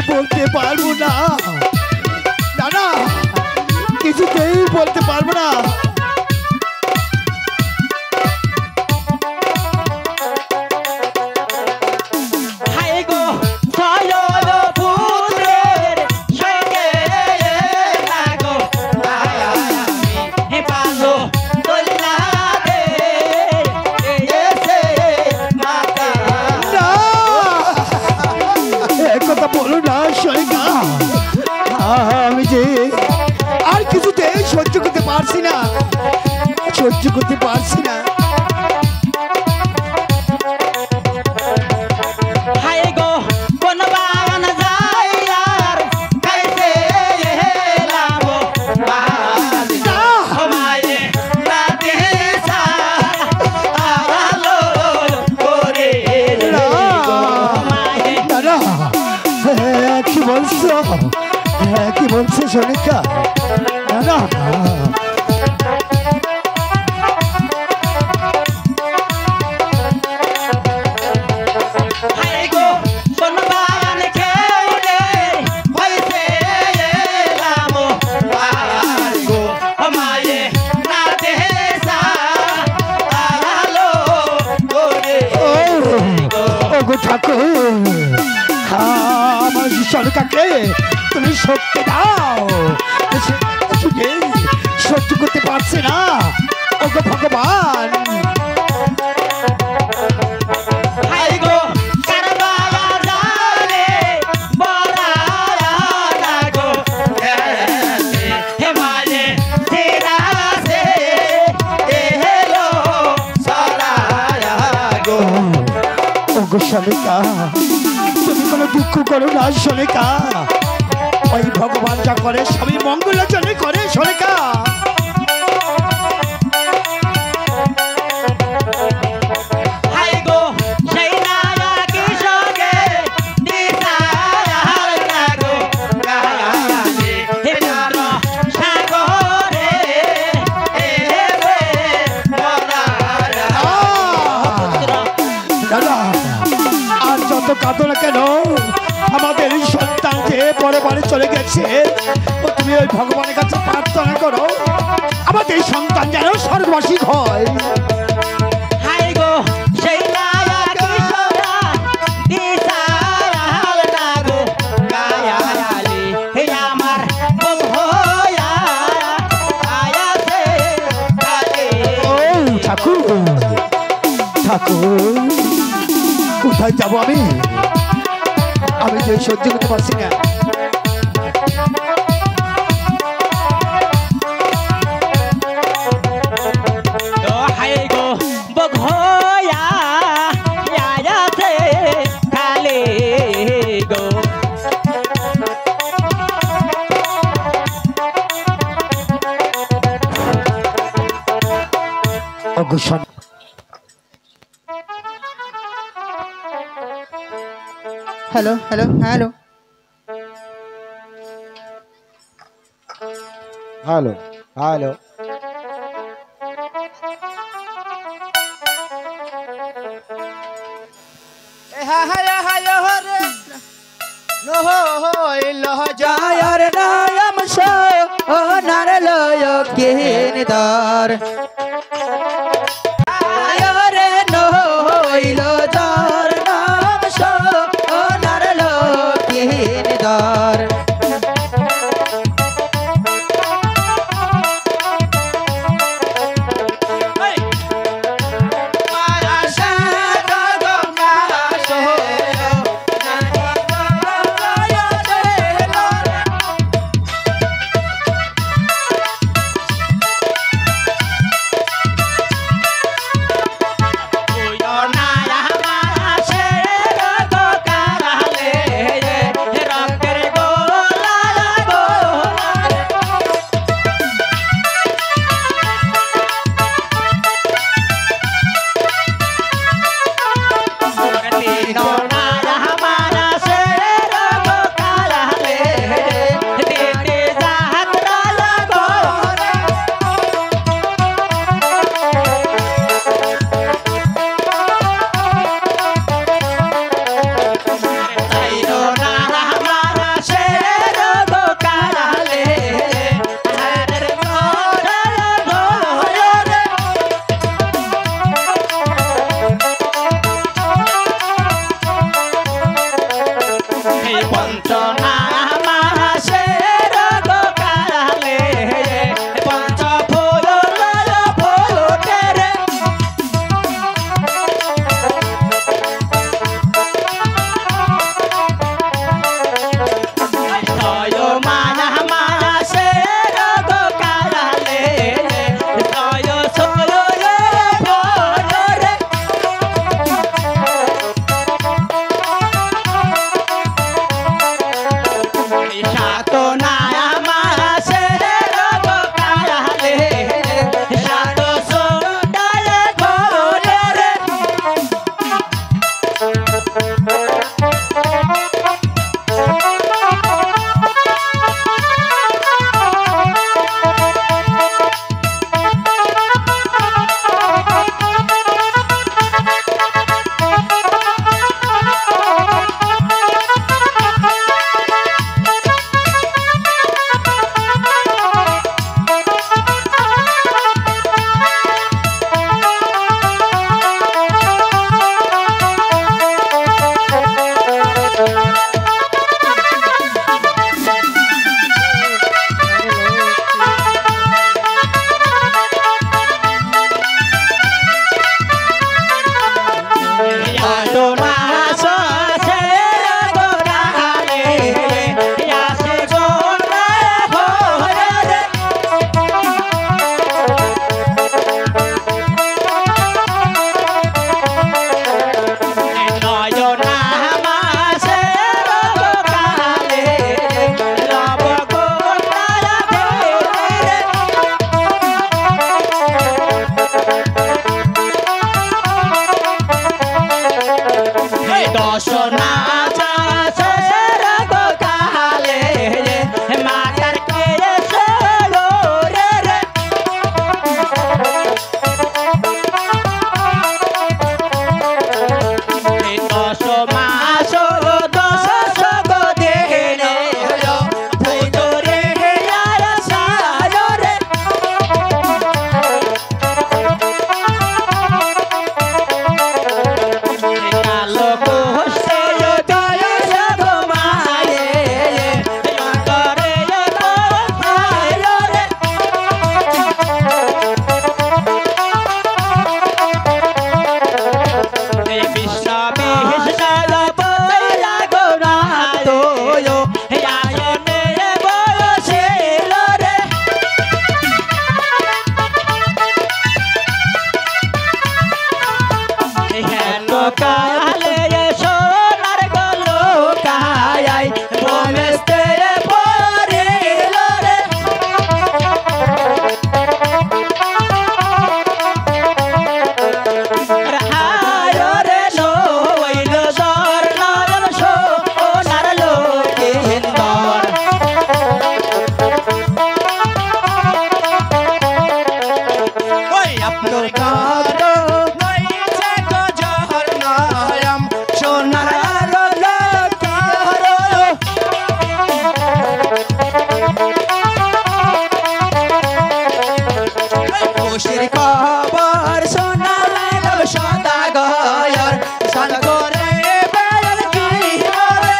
বলতে পারবো না, না না কিছুতেই বলতে পারবো না। আমি যে আর কিছুতে সহ্য করতে পারছি না, সহ্য করতে পারছি না। কি বলছো, কি বলছো সোনিকা? না ঠাকুর, আমার সোনিকাকে তুমি শক্তি দাও, সহ্য করতে পারছি না। ওগো ভগবান, সোনিকা তুমি কোনো দুঃখ করো না সোনিকা, ওই ভগবান যা করে সবই মঙ্গলের জন্য করে সোনিকা। কাঁদো না কেন, আমাদের সন্তান যে পরবারে চলে গেছে, তুমি ওই ভগবানের কাছে প্রার্থনা করো আমাদের সন্তান যেন স্বর্গবাসী হয়। ঠাকুর ঠাকুর কোথায় যাবো আমি, আমি যে সহ্য করতে পারছি না। Hello hello hello hello hello जायर नाम सो नर लयो केनदार आयरे नो इलो जार नाम सो नर लयो केनदार যন্ত্রণা মাসের কালে পঞ্চ ফুল ফুটে রে তয় মায়া মাসের কালে তয় সোল রে সাত না মাসের কালে সাত সোটায় ঘরে রে দশনা চাষের কালে মাতার কে রে রে দশ মাস দশ দিন ভুতরে আর সায়রে কালো কোষে জয় সাধু মায়ে অন্তরে কোথায় রে বিষ্ণ বিষ্ণ বলা গোরা তোয় আসনে বসিল রে হেন কালে সোনার গলো কায়াই বমেস্তে পরিল রে হায় রে নইল দর নয়ন সোনার লোকে হিন্দর ওই আপনার কাদ নইছে গজহর নয়ম সোনার লোকার খুশির খবর শোনালেন সদাগর সাগরে বেল কি রে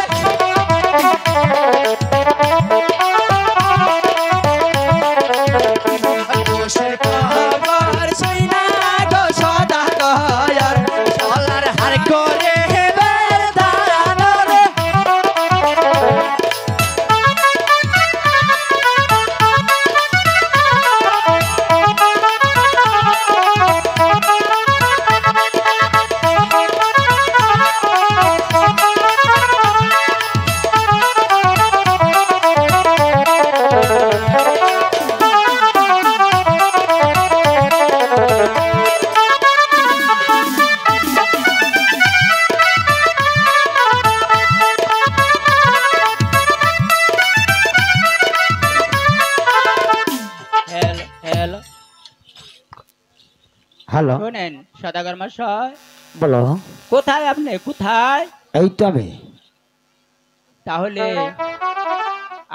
খুশির খবর শুনা গো সদাগর সোলার হার করে বেল দান রে হ্যালো হ্যালো শোনেন সদাগর মশাই বলো কোথায় আপনি কোথায় এই তো আমি তাহলে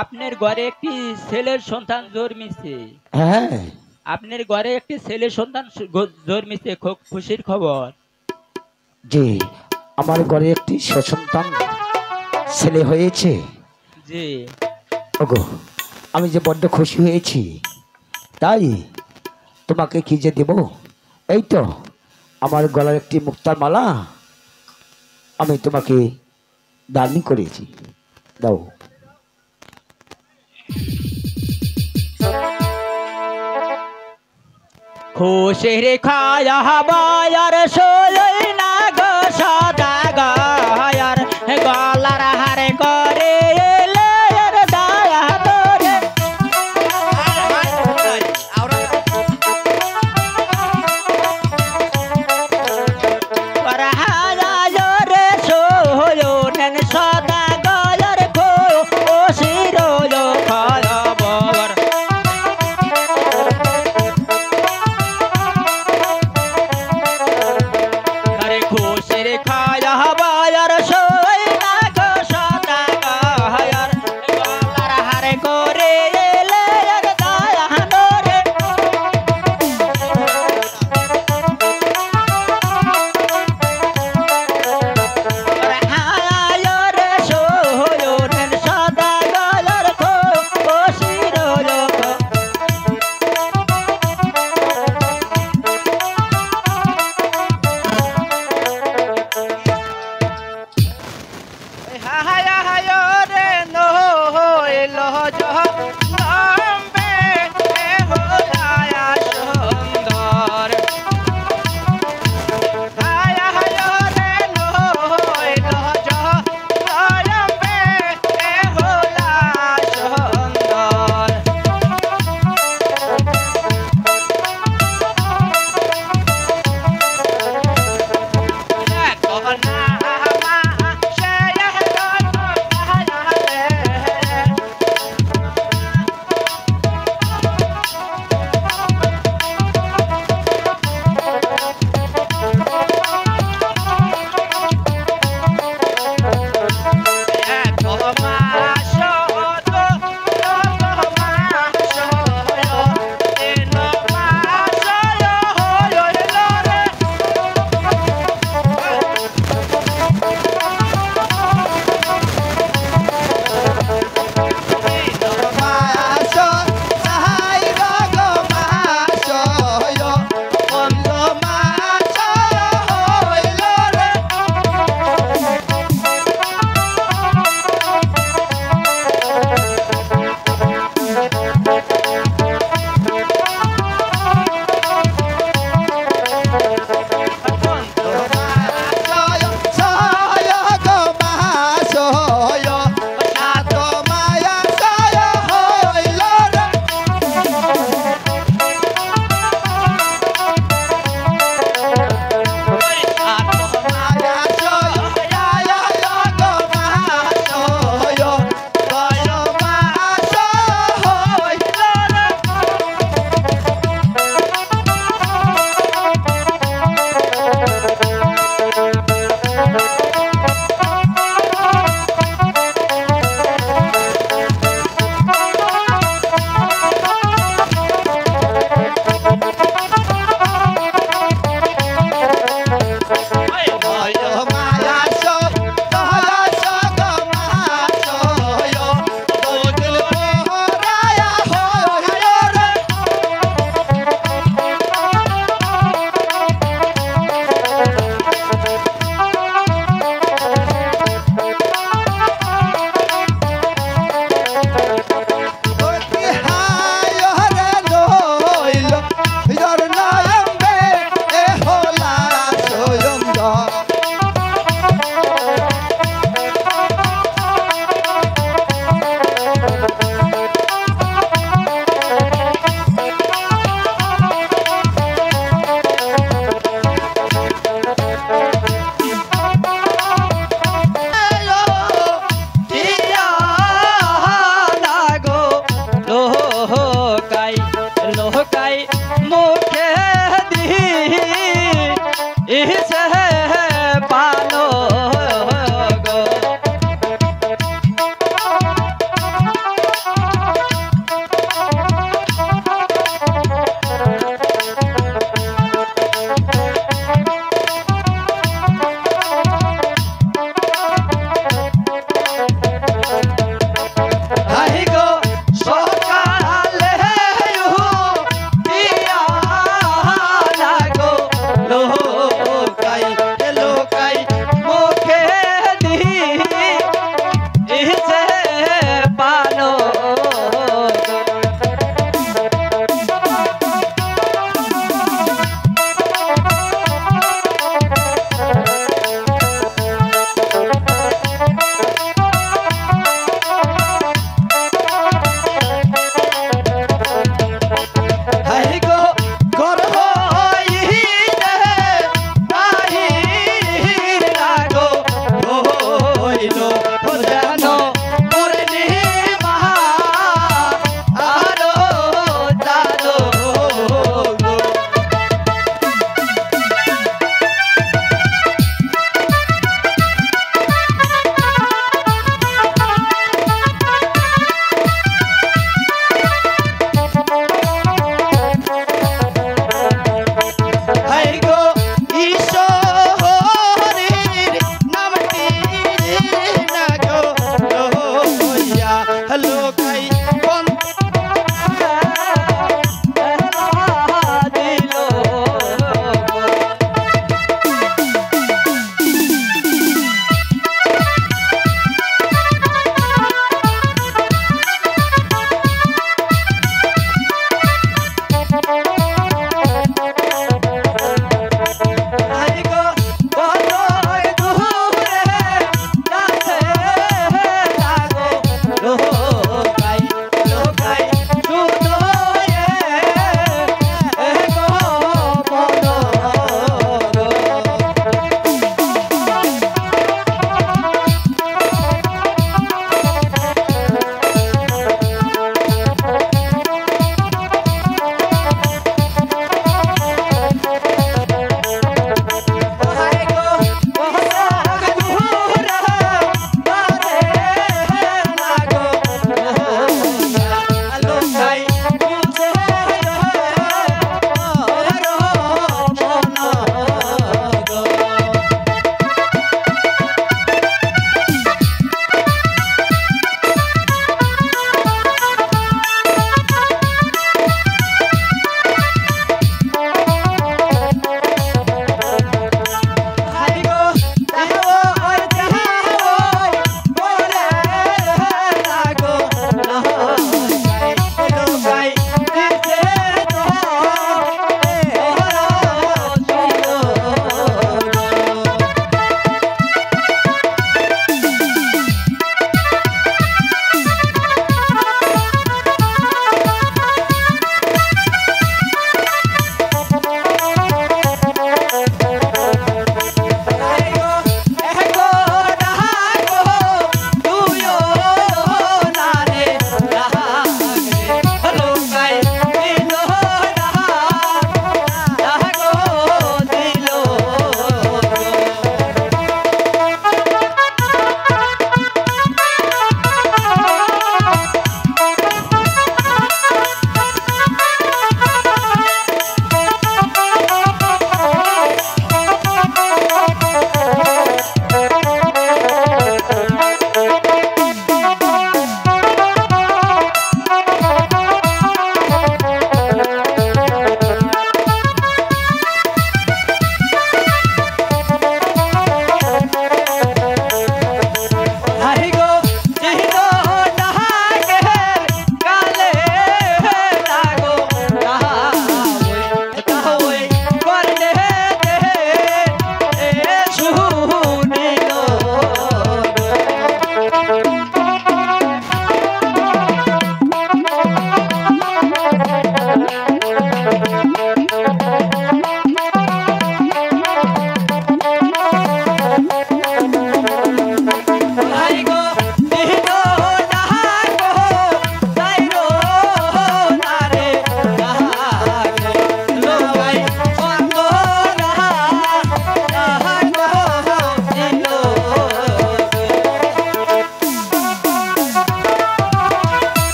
আপনার ঘরে একটি ছেলের সন্তান জন্মেছে হ্যাঁ আপনার ঘরে একটি ছেলের সন্তান জন্মেছে খুব খুশির খবর জি আমার ঘরে একটি সন্তান ছেলে হয়েছে জি। ওগো আমি যে বড্ড খুশি হয়েছি, তাই তোমাকে কি যে দেব, এই তো আমার গলার একটি মুক্তার মালা আমি তোমাকে দানই করেছি, দাও। খুশির খায়া বায়ার সই না গো সদা গায়ার গলার হারে করে এলে এর দায়া তোরে পরহায়া রে সোয়নেন সদা গায়ার খো ও শিরো খায়া বায়ার আরে খুশির খায়া বায়ার সই না গো সদা গায়ার গলার হারে করে এলে এর দায়া তোরে পরহায়া রে সোয়নেন সদা গায়ার খো ও শিরো খো হায়া হায় রে নো হইলো জম্বে এ হোলায়া সুন্দর হায়া হায় রে নো হইলো জম্বে এ হোলা সুন্দর কোনা মা শেয়া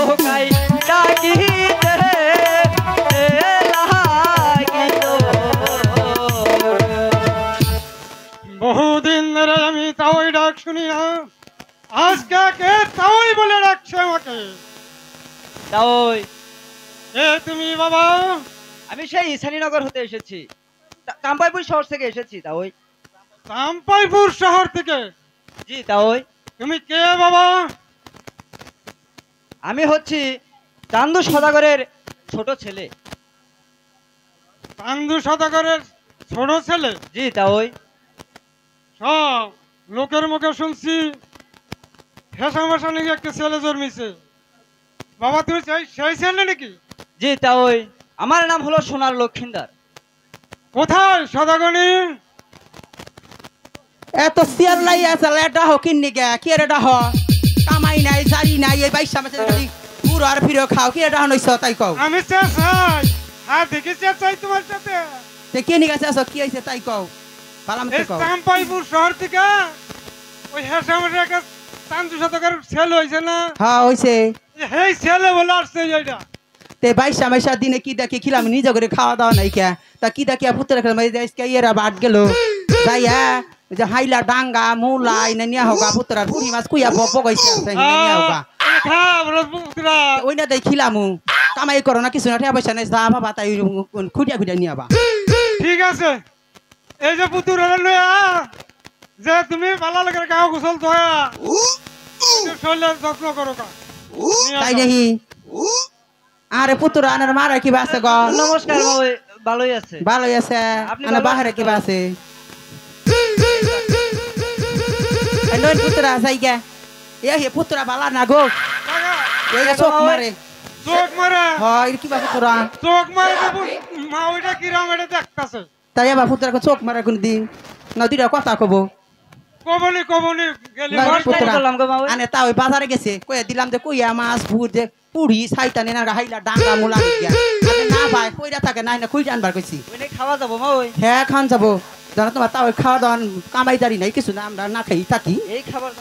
টোকাই ডাকিতে লাগিল। বহুদিন ধরে আমি তাওই ডাক শুনি না, আজকে কে তাওই বলে ডাকছে আমাকে। তাই তুমি বাবা? আমি সেই ঈশানীনগর হতে এসেছি, কাম্পাইপুর শহর থেকে এসেছি। তাই চাম্পাইপুর শহর থেকে? জি তাই। তুমি কে বাবা? আমি হচ্ছি চান্দু সদাগরের ছোট ছেলে। চান্দু সদাগরের ছোট ছেলে? জি তাই। সব লোকের মুখে শুনছি ফেসামেশা নাকি একটা ছেলে জন্মিছে। বাবা তুমি সেই ছেলে নাকি? জি তাই। আমার নাম হলো সোনার লক্ষিন্দার। কোথায় সদাগনি? এত সিয়ার লাই আছে এটা হো কিন্নি গে কি এটা হ কামাই নাই জারি নাই এই বাইশা মাসে খালি পুরো আর ফিরো খাও কি এটা হনইছ তাই কও আমি চাই আর দেখি চাই তোমার সাথে। তে কে নি গেছে আছো কি হইছে তাই কও ভালো মতো এই কও চাম্পাইপুর শহর থেকে ওই হেসামেশা একটা চান্দু সদাগরের ছেলে হয়েছে না? হ্যাঁ হইছে এই ছেলে বলে আসছে এইটা। তে বাইশা মাসে দিনে কি দেখে খিলাম নিজে করে খাওয়া দাওয়া নাই কে তা কি দেখে পুত্র খেলাম এই আজকে এরা বাট গেল যাইয়া যে হাইলা ডাঙ্গা মুলা ইনা নিয়া হোগা পুত্র আর পুরি মাছ কুইয়া বক কইছে আছে নিয়া হোগা ওই না দেখিলামু কামাই করো না কিছু না ঠেয়া পয়সা নাই যা বাবা তাই খুঁটিয়া খুঁটিয়া নিয়ে আবা ঠিক আছে, এই যে পুতুর লয়া যে তুমি ভালো লাগে গাও গোসল ধোয়া শরীরের যত্ন করো কা তাই নাহি আরে পুত্র আনার মারা কি বাসে গ নমস্কার বাবু, ভালোই আছে। ভালোই আছে আপনি আনা ভালো বাহারে আছেন কি তো? বাসে নয় পুত্র যাই গে এ হে পুত্র বালা না গো এই যে চোখ মারে চোখ মারে? হয় কি বা পুত্র চোখ মারে বাবু, মা ওইটা কিরাম এটা দেখতাছে। তাই এবার পুত্রকে চোখ মারে কোন দিন না দুইটা কথা কব কবনি কবনি গেলি না, মার- পুত্র করলাম গো বাবু। আনে তা ওই বাজারে গেছে কইয়া দিলাম যে কইয়া মাছ ভুর যে পুরি সাইতানে না হাইলা ডাঙ্গা মুলা গিয়া আরে না ভাই কইরা থাকে নাই না কইরা আনবার কইছি ওইনে খাওয়া যাবো মা ওই হ্যাঁ খান যাবো জানো তোমার তাও খাওয়া দাওয়া কামাই দাঁড়ি নাই কিছু না আমরা না খাই থাকি এই খাবার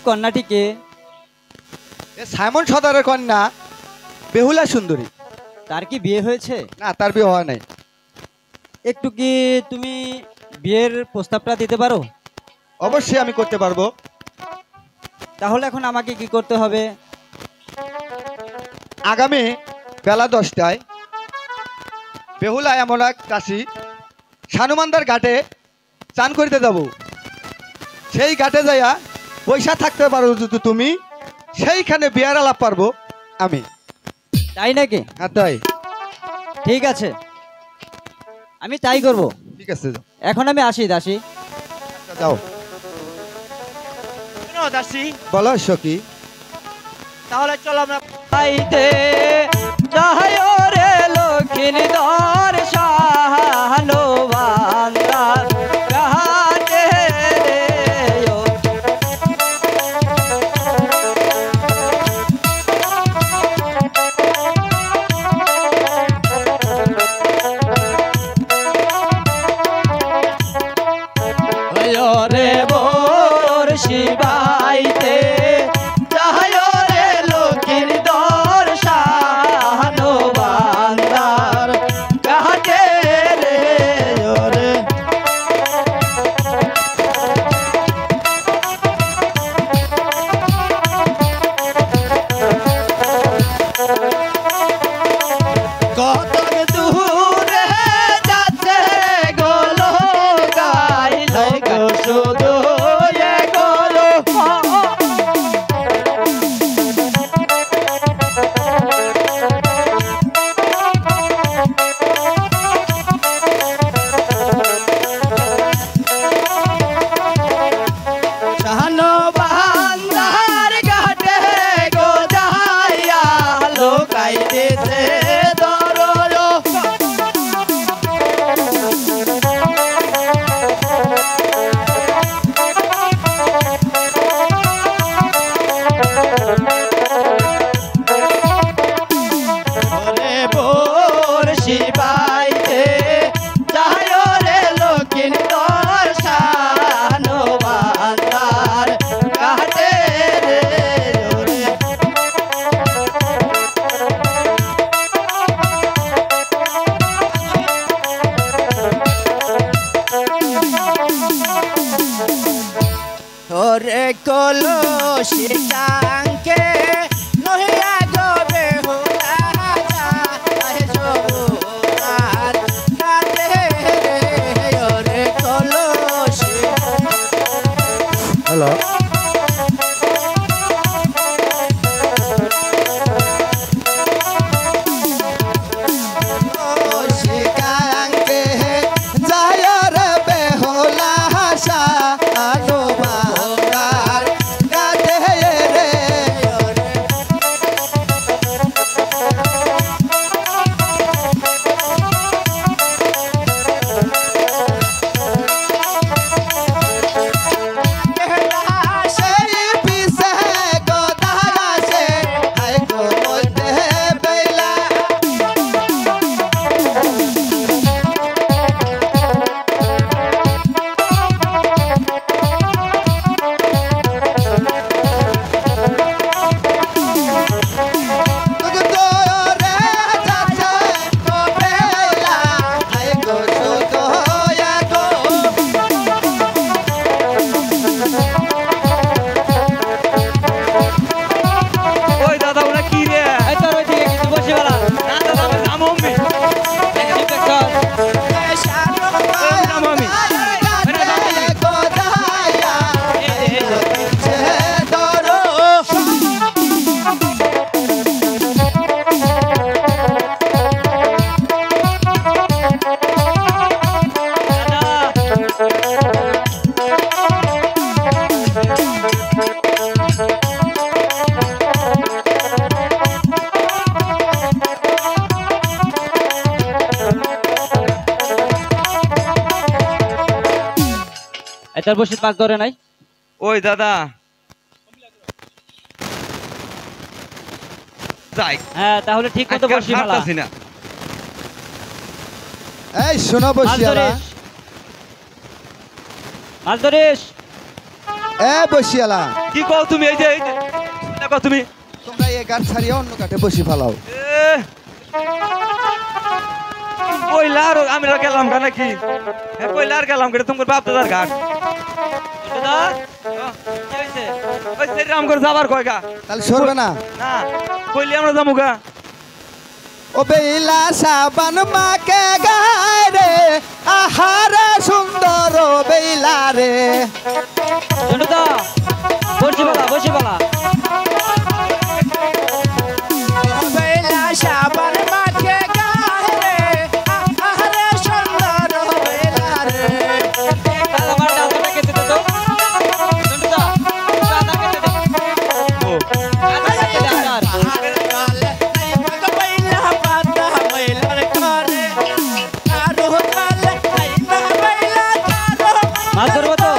কন্যাটি কে? এ সাইমন সদারের কন্যা বেহুলা সুন্দরী। তার কি বিয়ে হয়েছে? না, তার বিয়ে হয় নাই। একটু কি তুমি বিয়ের প্রস্তাবটা দিতে পারো? অবশ্যই আমি করতে পারবো। তাহলে এখন আমাকে কি করতে হবে? আগামী বেলা 10টায় বেহুলা এমন এক চাষি সানুমান্দার ঘাটে চান করিতে যাব। সেই ঘাটে যাইয়া পয়সা থাকতে পারো যদি তুমি, সেইখানে বিয়ার আলাপ পারবো আমি। তাই নাকি? হ্যাঁ তাই। ঠিক আছে, আমি তাই করব। ঠিক আছে, যাও। এখন আমি আসি দাসী। আচ্ছা, যাও। দাসী বলো সখী। তাহলে চলো আমরা আইতে যাই রে লক্ষ্মীর দর্শানো বান্দার ঘাটে রে ও। রে বোর শিবাইতে যাই রে লক্ষ্মীর দর্শানো বান্দার ঘাটে রে ওরে। কত দূরে যাচ্ছে গোলো গাইল গো শুধু এ গোলো। শাহানো বান্দার ঘাটে গো যাইয়া লোকাইতেছে দরজা। ওরে বোর শিবাইতে যাই রে লক্ষ্মীর দর্শানো বান্দার ঘাটে রে ওরে। ওরে কলসি টাঙ্কে নহিয়া গবে হুলা যায় যমুনার ঘাটে রে ওরে কলসি। হ্যালো। কলসি টাঙ্কে যায় রে বেহুলা শাহানো বান্দার ঘাটে রে ওরে। সেই পিছে গো দাসে আই গো মধ্যে বেলা। ওই দাদা ওরা কি রে? এই তোর ওইদিকে কিছু বসে গেল না দাদা, আমি যাবো আমি। এটার বসে পাক ধরে নাই। ওই দাদা যাই, হ্যাঁ তাহলে ঠিক মতো আজকে আর বসি মেলা। ছাড়তাছি না। এই শোনো মাছ বসিয়ারা, ধরিস, মাছ ধরিস। এ বসিয়ালা কি কও তুমি এই যে দেখো তুমি তোমরা এই গাছ ছাড়িয়ে অন্য কাঠে বসি ফেলাও কইলার আমরা গেলাম গা নাকি হ্যাঁ কইলার গেলাম গেলে তোমার বাপ দাদার ঘাট দাদা কি হইছে ওই শ্রীরাম করে যাবার কয়গা তাহলে সরবে না না কইলি আমরা যাবো গা ও বেলা সাবান মাকে গায় রে আহারে সুন্দর ও বেলা রে জন্টুদা বসি বলা বেলা সাবান মাকে গায় রে আহারে সুন্দর বেলা রে আমার দাদাটা কেটে দে তো জন্টুদা দাদা কেটে দে ও দাদা কেটে দে আর মাছ ধরবো তো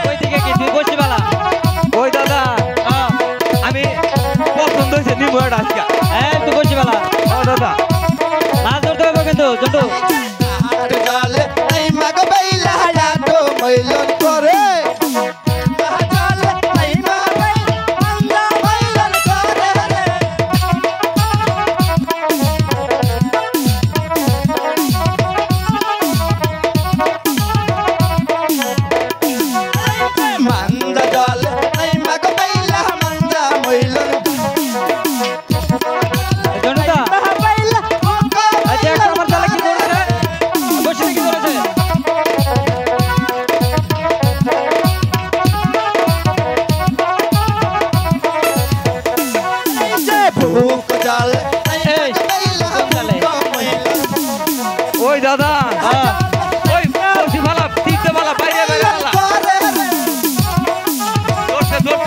ওই দিকে কি তুই বসি বলা ওই দাদা আমি পছন্দ হয়েছে নিমো এটা আজকে হ্যাঁ তুই বসি বলা ও দাদা মাছ ধরতে হবে কিন্তু জন্টু জন্টুদা আচ্ছা একটা আমার জালে কি ধরেছে বসি কি ধরেছে এই কোন জালে ওই দাদা ওই বলছি ভালা তিনটে ভালা বাইরে বাইরে ভালা ধরছে ধরবো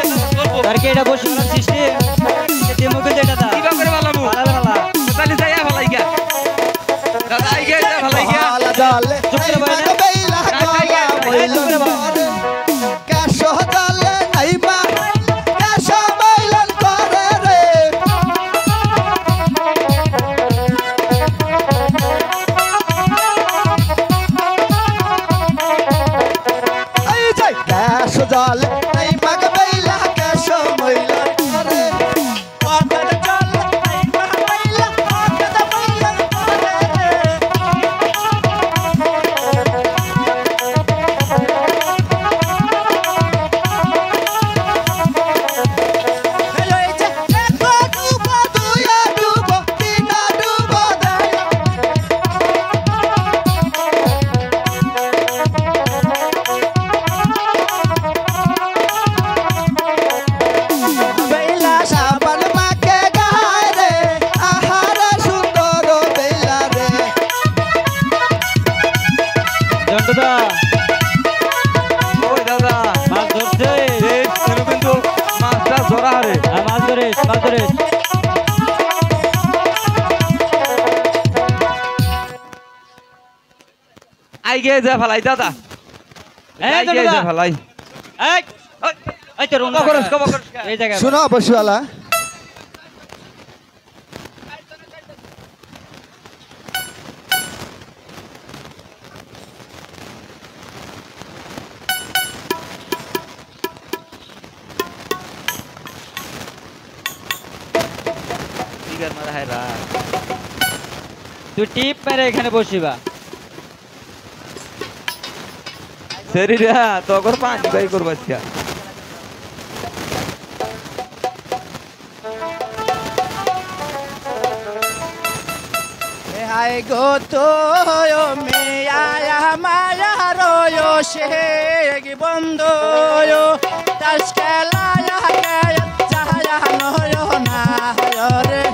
আর কি এটা বসি বলার সৃষ্টি যে মুখে যেটা দা কিবা করে ভালা মু ভালো ভালো তাহলে যাইয়া ভালাই গিয়া দাদা আই গিয়া ভালাই গিয়া জল এই মাগ বেলা কেশ মইলা করে পাতার জল এই মাগ বেলা পাতার মইলা করে হেলো এই যে দেখো ডুবো দুয়া ডুবো তিনা ডুবো দায়া বেলা সাবান মাকে গায় রে আহারে সুন্দর বেলা রে জন্টুদা ওই দাদা মাছ ধরছে এই ছেলে কিন্তু মাছটা ধরা হারে আর মাছ ধরিস আই গিয়ে যা ভালাই দাদা এই আই গিয়ে জন্টুদা যা ভালাই এই এই তো রুম খবর করস এই জায়গায় শুনো বসুয়ালা দিগার মারা হায়রা তুই টিপ মেরে এখানে বসিবা শরীরা তোর পানি বাই করবা আজকে হাই গো তো মেয়া মায়া রয় শেগ বন্ধু তাসকেলা চাহায়া নয় না রে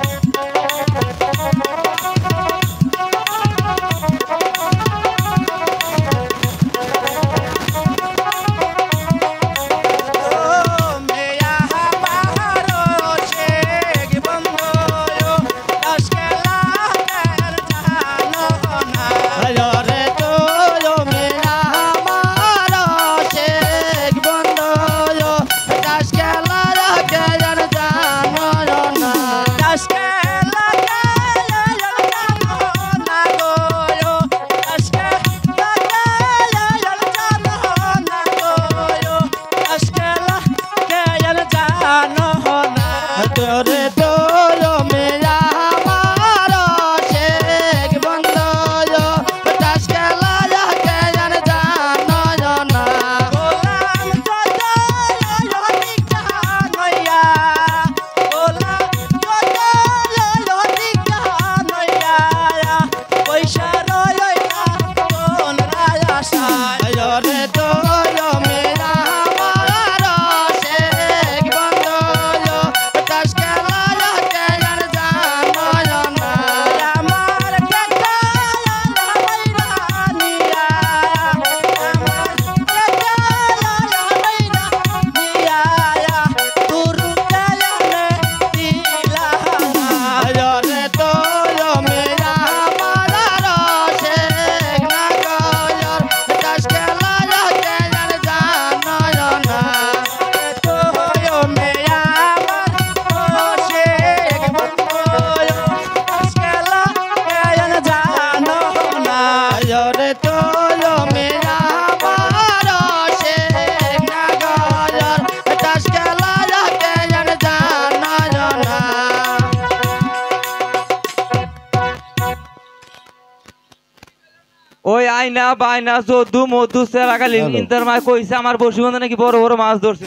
আয়না বাইনা যদু মধু সেরাগালি Hello. ইন্টার মাই কইছে আমার বসি বন্ধে নাকি বড় বড় মাছ ধরছে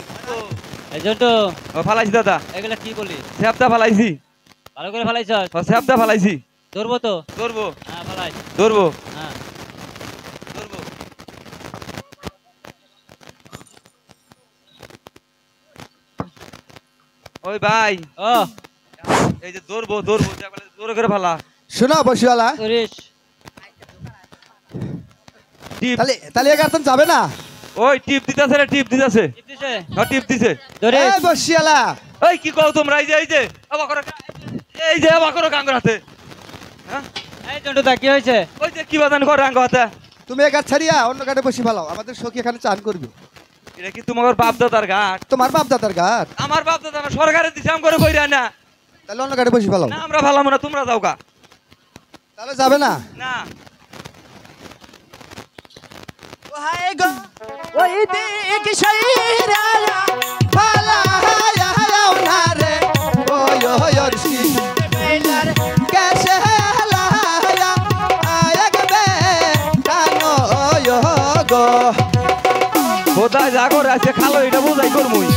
এই জন্য ও ফালাইছি দাদা এগুলা কি বলি সেপটা ফালাইছি ভালো করে ফেলাইছস ও সেপটা ফালাইছি ধরবো তো ধরবো হ্যাঁ ফেলাই ধরবো হ্যাঁ ধরবো ওই ভাই ও এই যে ধরবো ধরবো জোরে করে ফালা শোনো বসিওয়ালা, করিস টিপ তাহলে তাহলে এগারতন যাবে না? ওই টিপ দিতেছে রে টিপ দিতেছে টিপ দিছে টিপ দিছে ধরিস এই বসিওয়ালা, এই কি কও তোমরা এই যে আবার করো গাঙ্গর হাতে হ্যাঁ এই জন্টু দা কি হয়েছে ওই যে কি বাদান করে গাঙ্গ হাতে তুমি এগার ছাড়িয়া অন্য ঘাটে বসি ফেলাও, আমাদের সখী এখানে চান করবে। এটা কি তোমার বাপ দাদার ঘাট তোমার বাপ দাদার ঘাট, আমার বাপ দাদা আমার সরকারে দিছে আম করে কইরা না তাহলে অন্য ঘাটে বসি ফেলাও। না আমরা ভালাম না তোমরা যাও গা তাহলে যাবে না? না ওই দিক সাইরা ফালা হায়া হায়াও না রে, ওই ওই অর্ষি কেসে লায়া আয়াগবে কানো ওই গো। বোধা যা করে আছে খালো এটা বোঝাই করমুই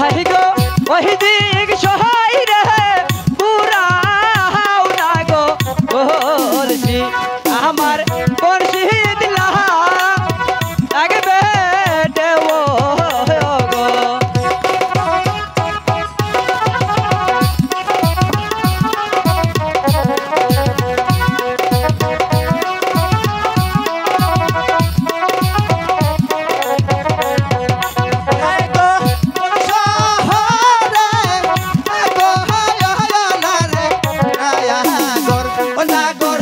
হাই গো ওই দিক সহাই রে পুরা হাও না গো বলছি আমার বর্ষি দিলা লাগবে দেও গো নাগর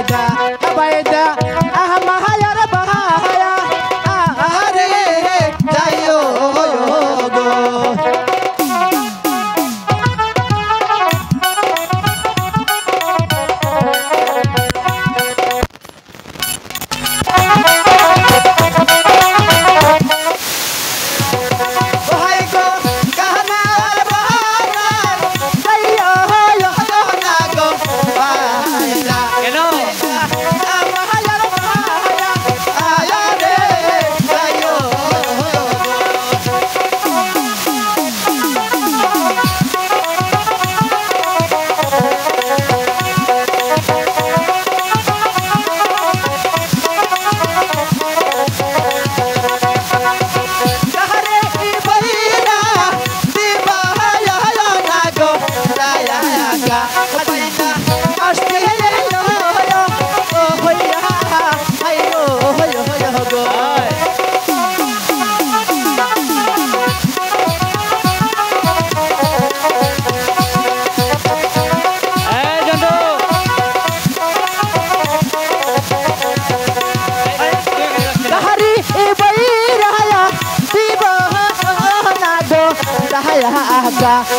ga abaida ahmahaya bahaya are jayo go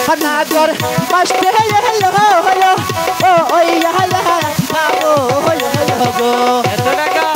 Hanagor maste hello hello oh ya la oh go এত টাকা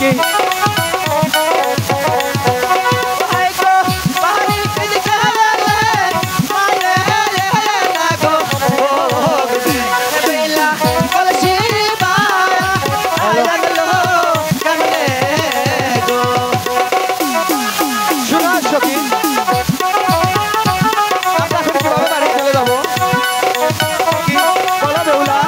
সখী শোনা সখী আমরা এখন কিভাবে বাড়ি চলে যাবো কি বলো বেহুলা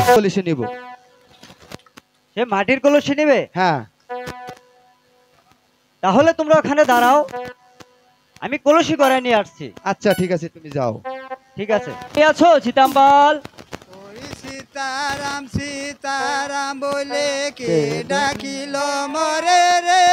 কলসি নিব সে মাটির কলসি নেবে হ্যাঁ তাহলে তোমরা ওখানে দাঁড়াও আমি কলসি করে নিয়ে আসছি আচ্ছা ঠিক আছে তুমি যাও ঠিক আছে কে আছো চিতাম্বাল সীতারাম সীতারাম বলে কে ডাকিল মরে রে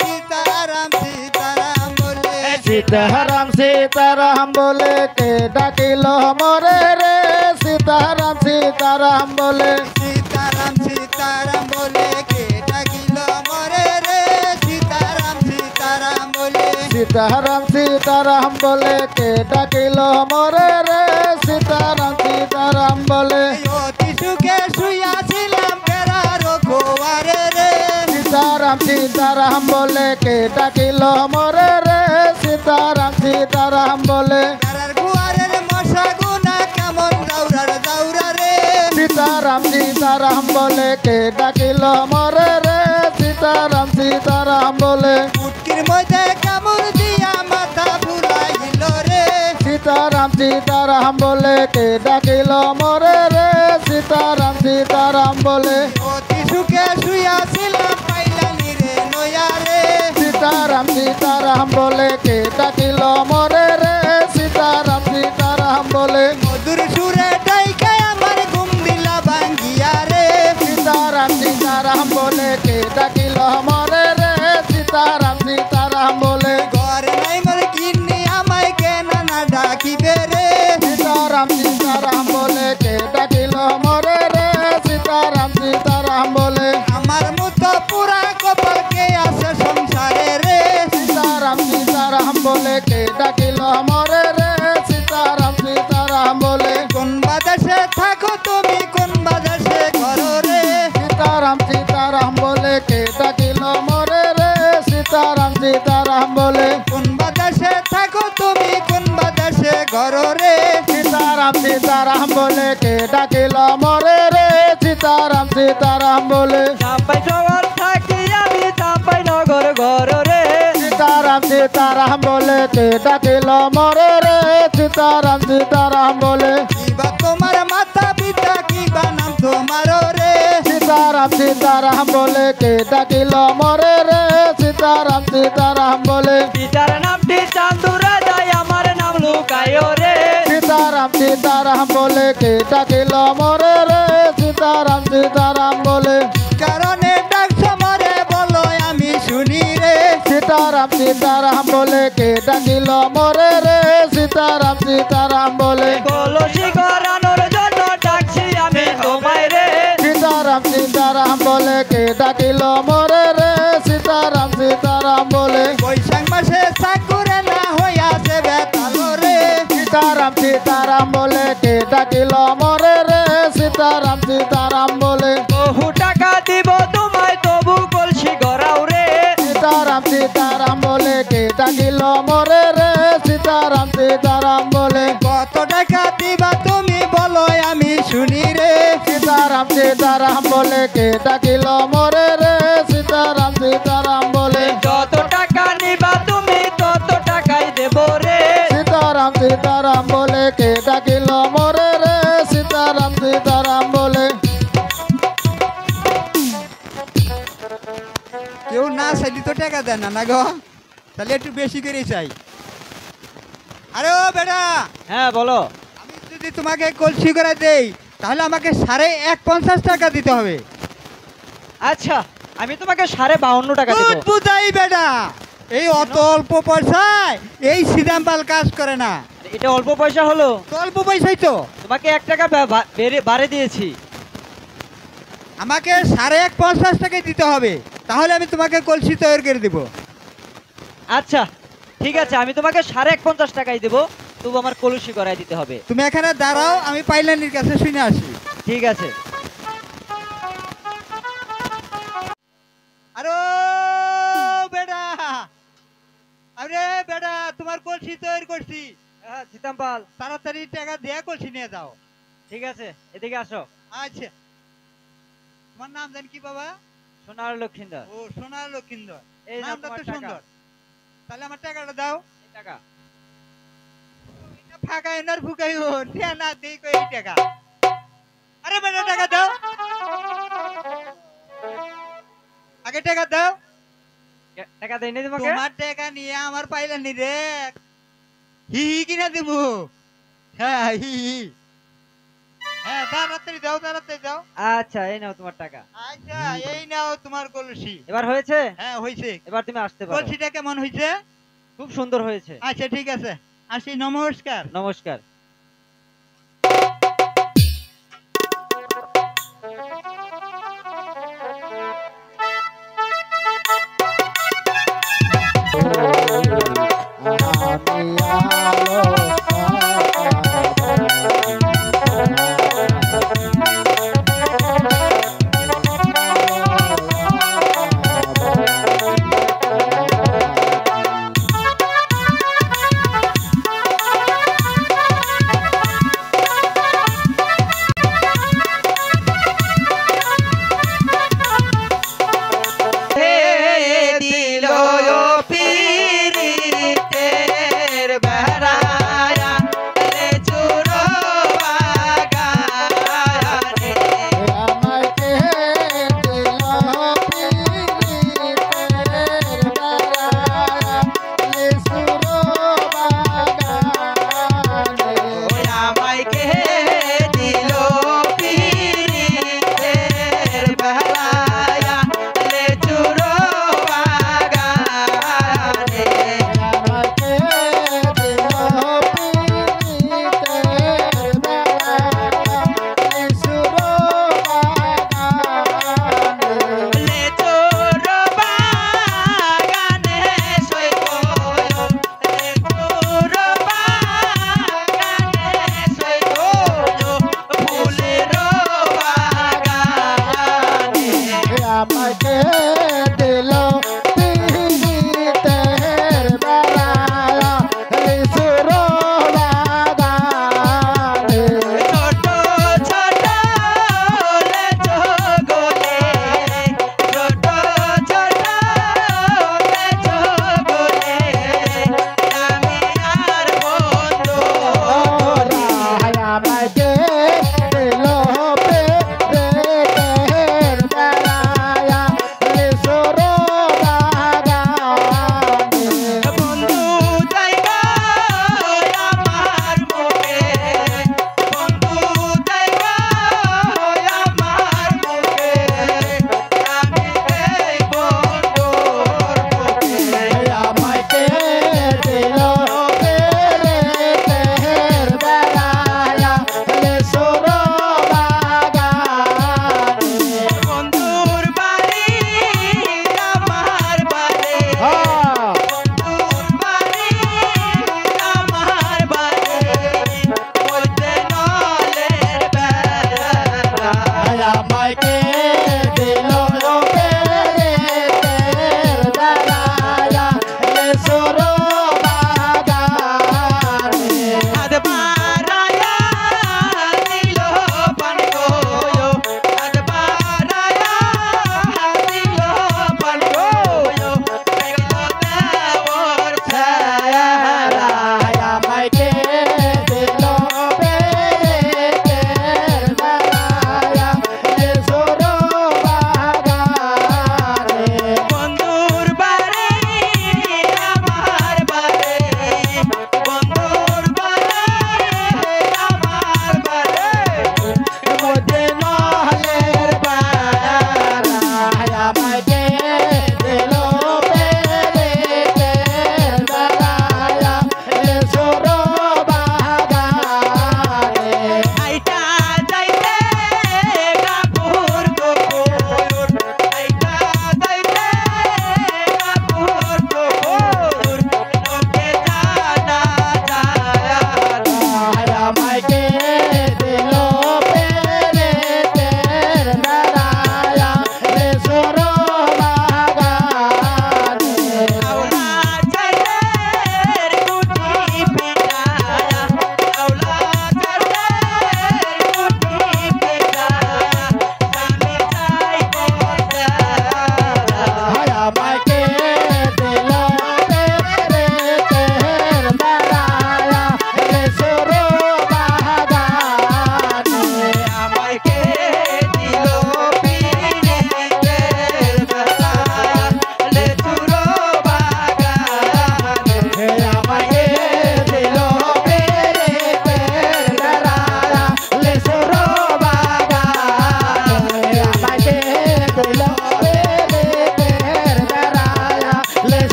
সীতারাম সীতারাম বলে সীতারাম সীতারাম বলে কে ডাকিল মরে রে সীতারাম সীতারাম বলে সীতারাম সীতারাম বলে কে ডাকিল মরে রে সীতারাম সীতারাম বলে সীতারাম সীতারাম বলে কে ডাকিল মরে রে সীতারাম সীতারাম বলে অতি সুখে শুয়াছিলাম ফেরার খোয়ারে রে সীতারাম সীতারাম বলে কে ডাকিল মরে রে সীতারাম সীতারাম বলে ফেরার খোয়ারের মশা গুনা কেমন দাউরার দাউরা রে সীতারাম সীতারাম বলে কে ডাকিল মরে রে সীতারাম সীতারাম বলে মুটকির মধ্যে কামড় দিয়া মাথা ফুলাইল রে সীতারাম সীতারাম বলে কে ডাকিল মরে রে সীতারাম সীতারাম বলে অতি সুখে শুয়াছিলাম পাইলানি রে নয়া রে সীতারাম সীতারাম বলে কে ডাকিল মরে রে সীতারাম সীতারাম বলে মধুর সুরে ডাইকে আমার ঘুম দিলা ভাঙ্গিয়া রে সীতারাম সীতারাম বলে কে ডাকিল মরে রে সীতারাম সীতারাম বলে ঘর নাই মোর কিন্নি আমায় কেন না ডাকিবে রে সীতারাম সীতারাম বলে কে ডাকিল মরে রে সীতারাম সীতারাম বলে আমার মতো পুরা কপাল কে আছে সংসারে রে সীতারাম সীতারাম বলে কে ডাকিল মরে রে সীতারাম সীতারাম বলে কোন বাদেশে থাকো তুমি কোন বাদেশে ঘর রে সীতারাম সীতারাম বলে কে ডাকিল মরে রে সীতারাম সীতারাম বলে কোন বাদেশে থাকো তুমি কোন বাদেশে ঘর রে সীতারাম সীতারাম বলে কে ডাকিল মরে রে সীতারাম সীতারাম বলে চাম্পাই নগর থাকি আমি চাম্পাই নগর ঘর রে সীতারাম সীতারাম বলে কে ডাকিল মরে রে সীতারাম সীতারাম বলে কিবা তোমার মাথা পিতা কিবা নাম তোমার রে সীতারাম সীতারাম বলে কে ডাকিল মরে রে সীতারাম সীতারাম বলে পিতার নামটি চান্দুরা যায় আমার নাম লুকায় রে সীতারাম সীতারাম বলে কে ডাকিল মরে রে সীতারাম সীতারাম বলে কারণে ডাক সমরে বলো আমি শুনি রে সীতারাম সীতারাম বলে কে ডাকিল মরে রে সীতারাম সীতারাম বলে কলসি করানোর জন্য ডাকছি আমি তোমায় রে সীতারাম সীতারাম বলে কে ডাকিল মরে রে সীতারাম সীতারাম বলে বৈশাখ মাসে চাকুরে না হইয়াছে বেতালো রে সীতারাম সীতারাম বলে কে ডাকিল মরে রে সীতারাম সীতারাম বলে বহু টাকা দিব তোমায় তবু সীতারাম বলে কে ডাকিল মোরে রে সীতারাম সীতারাম বলে যত টাকা নিবা তুমি তত টাকাই দেব রে সীতারাম সীতারাম বলে কে ডাকিল মোরে রে সীতারাম সীতারাম বলে কেউ না চাইলি তো টাকা দেয় না না গো, তাহলে একটু বেশি করে চাই। আরে ও বেটা, হ্যাঁ বলো। আমি যদি তোমাকে কলসি করে দেই তাহলে আমাকে 150 টাকা দিতে হবে। আচ্ছা আমি তোমাকে 52.5 টাকা দেব। বুঝাই বেটা, এই অত অল্প পয়সায় এই সিদাম্পাল কাজ করে না। এটা অল্প পয়সা হলো? তো অল্প পয়সাই তো। তোমাকে 1 টাকা বাড়ে দিয়েছি। আমাকে 150 টাকাই দিতে হবে, তাহলে আমি তোমাকে কলসি তৈরি করে দিব। আচ্ছা ঠিক আছে, আমি তোমাকে 51.5 টাকাই দেবো, তবু আমার কলসি করাই দিতে হবে। তুমি এখানে দাঁড়াও, আমি পাইলানির কাছে শুনে আসি। ঠিক আছে। আরে বেটা, আরে বেটা, তোমার কলসি তৈরি করছি। হ্যাঁ সীতাম্পাল, তাড়াতাড়ি টাকা দিয়ে কলসি নিয়ে যাও। ঠিক আছে এদিকে আসো। আচ্ছা, তোমার নাম জানি কি বাবা? সোনার লক্ষিন্দর। ও সোনার লক্ষিন্দর, এই নাও নামটা তোমার তো টাকা। সুন্দর। তাহলে আমার টাকাটা দাও। এই টাকা। ফাঁকা এনার ফুকাই ও না দেই কই এই টাকা। আরে বেটা টাকা দাও, আগে টাকা দাও। টাকা দেইনি তোমাকে? তোমার টাকা নিয়ে আমার পাইলানি রে, হি হি কিনা দিব। হ্যাঁ হি হি, হ্যাঁ তাড়াতাড়ি দাও, তাড়াতাড়ি দাও। আচ্ছা এই নাও তোমার টাকা। আচ্ছা এই নাও তোমার কলসি। এবার হয়েছে? হ্যাঁ হইছে। এবার তুমি আসতে পারো। কলসিটা কেমন হইছে? খুব সুন্দর হয়েছে। আচ্ছা ঠিক আছে, আসি, নমস্কার। নমস্কার।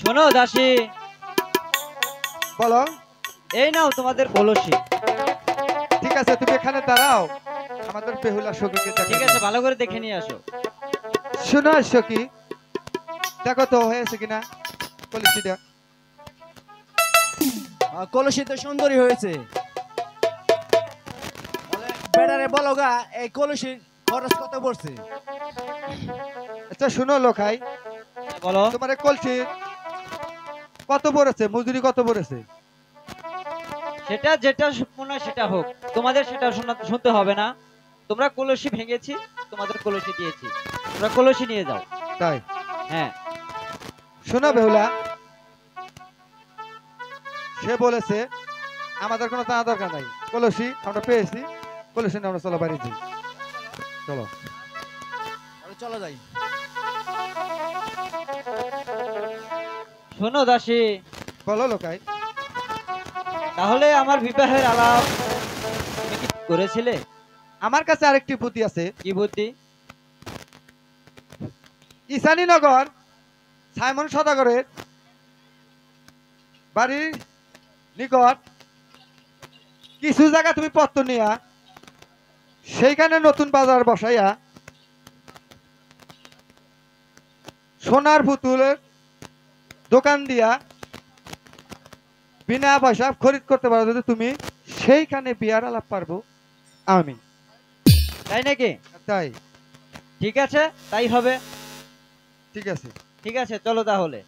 শোনো দাসী, বলো। এই নাও তোমাদের কলসি। ঠিক আছে, তুমি এখানে দাঁড়াও, আমাদের বেহুলা সখীকে দেখো। ঠিক আছে, ভালো করে দেখে নিয়ে আসো। শোনো সখী, দেখো তো হয়েছে কিনা কলসিটা। কলসি তো সুন্দরী হয়েছে। বেটারে বলো গা, এই কলসির খরচ কত পড়ছে? আচ্ছা শুনো লোকাই, বলো। তোমার এই কলসি কত পড়েছে, মজুরি কত পড়েছে? সেটা যেটা মনে হয় সেটা হোক, তোমাদের সেটা শুনতে হবে না। তোমরা কলসি ভেঙেছি, তোমাদের কলসি দিয়েছি, তোমরা কলসি নিয়ে যাও। তাই? হ্যাঁ। শোনো বেহুলা, সে বলেছে আমাদের কোনো জানা দরকার নাই, কলসি আমরা পেয়েছি, কলসি নিয়ে আমরা চলো বাড়ি যাই। চলো চলো যাই। শোনো দাসী, বলো লোকাই। তাহলে আমার বিবাহের আলাপ তুমি কি করেছিলে? আমার কাছে আরেকটি বুদ্ধি আছে। কি বুদ্ধি? ঈশানীনগর সাইমন সদাগরের বাড়ির নিকট কিছু জায়গা তুমি পত্র নিয়া সেইখানে নতুন বাজার বসাইয়া সোনার পুতুলের দোকান দিয়া বিনা পয়সা খরিদ করতে পারো যদি তুমি, সেইখানে বিয়ার আলাপ পারবো আমি। তাই নাকি? তাই। ঠিক আছে, তাই হবে। ঠিক আছে, ঠিক আছে, চলো তাহলে।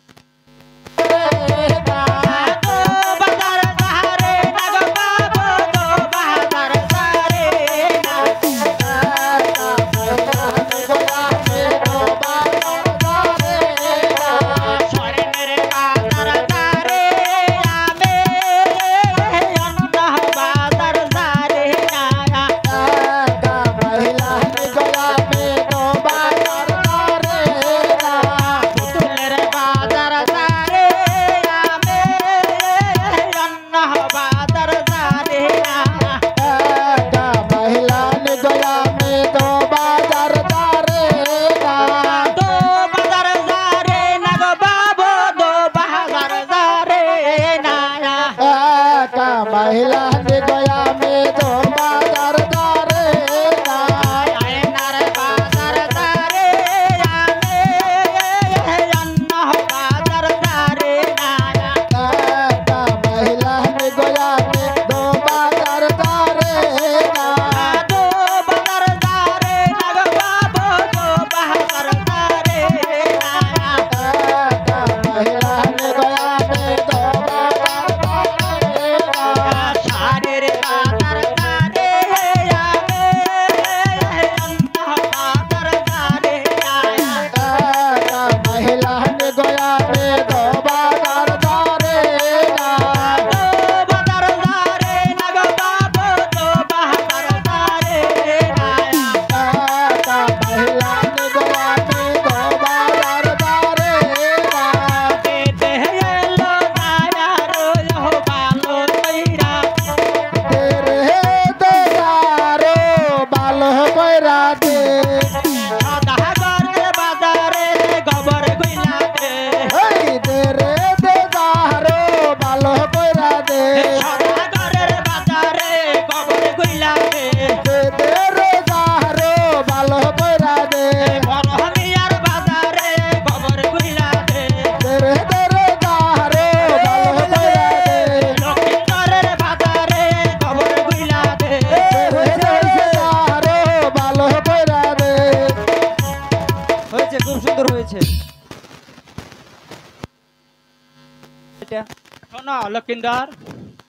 শোনো লক্ষিন্দর,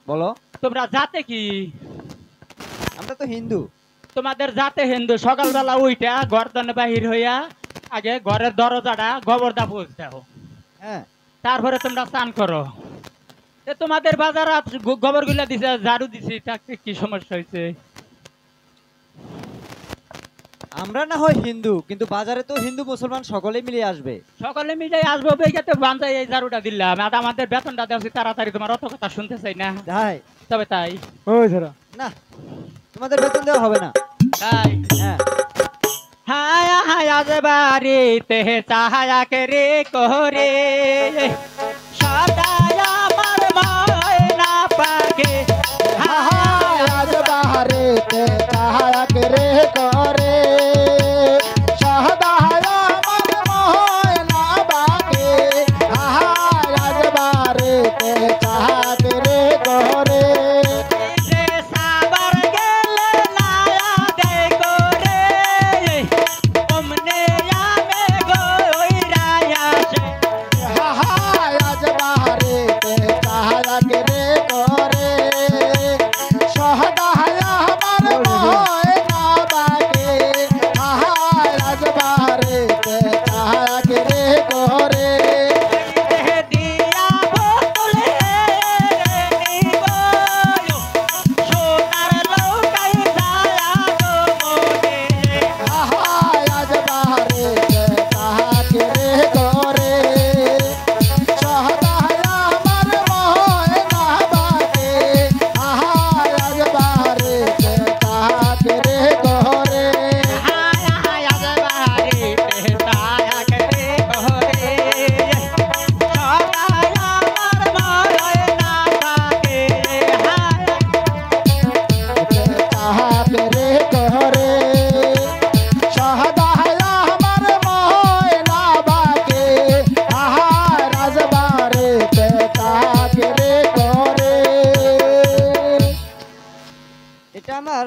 বলো। তোমরা জাতে কি? আমরা তো হিন্দু। তোমাদের জাতে হিন্দু। সকালবেলা উইটা গর্দনে বাহির হইয়া আগে ঘরের দরজাটা গোবরদা পুষ দাও, হ্যাঁ, তারপরে তোমরা স্নান করো। তোমাদের বাজার গোবর গুলা দিছে, ঝাড়ু দিছি, তাকে কি সমস্যা হয়েছে? আমরা না হয় হিন্দু, কিন্তু বাজারে তো হিন্দু মুসলমান সকলে মিলে আসবে। সকলে মিলে আসবো বেগাতে বাঞ্জাই এই ঝাড়ুটা দিলাম। আর আমাদের বেতনটা দেওয়া তাড়াতাড়ি, তোমার অত কথা শুনতে চাই না। তাই? তবে তাই না, তোমাদের বেতন দেওয়া হবে না। তাই? হ্যাঁ। হায়া হায়া যে বাড়িতে চাহায়া কে রে কোরে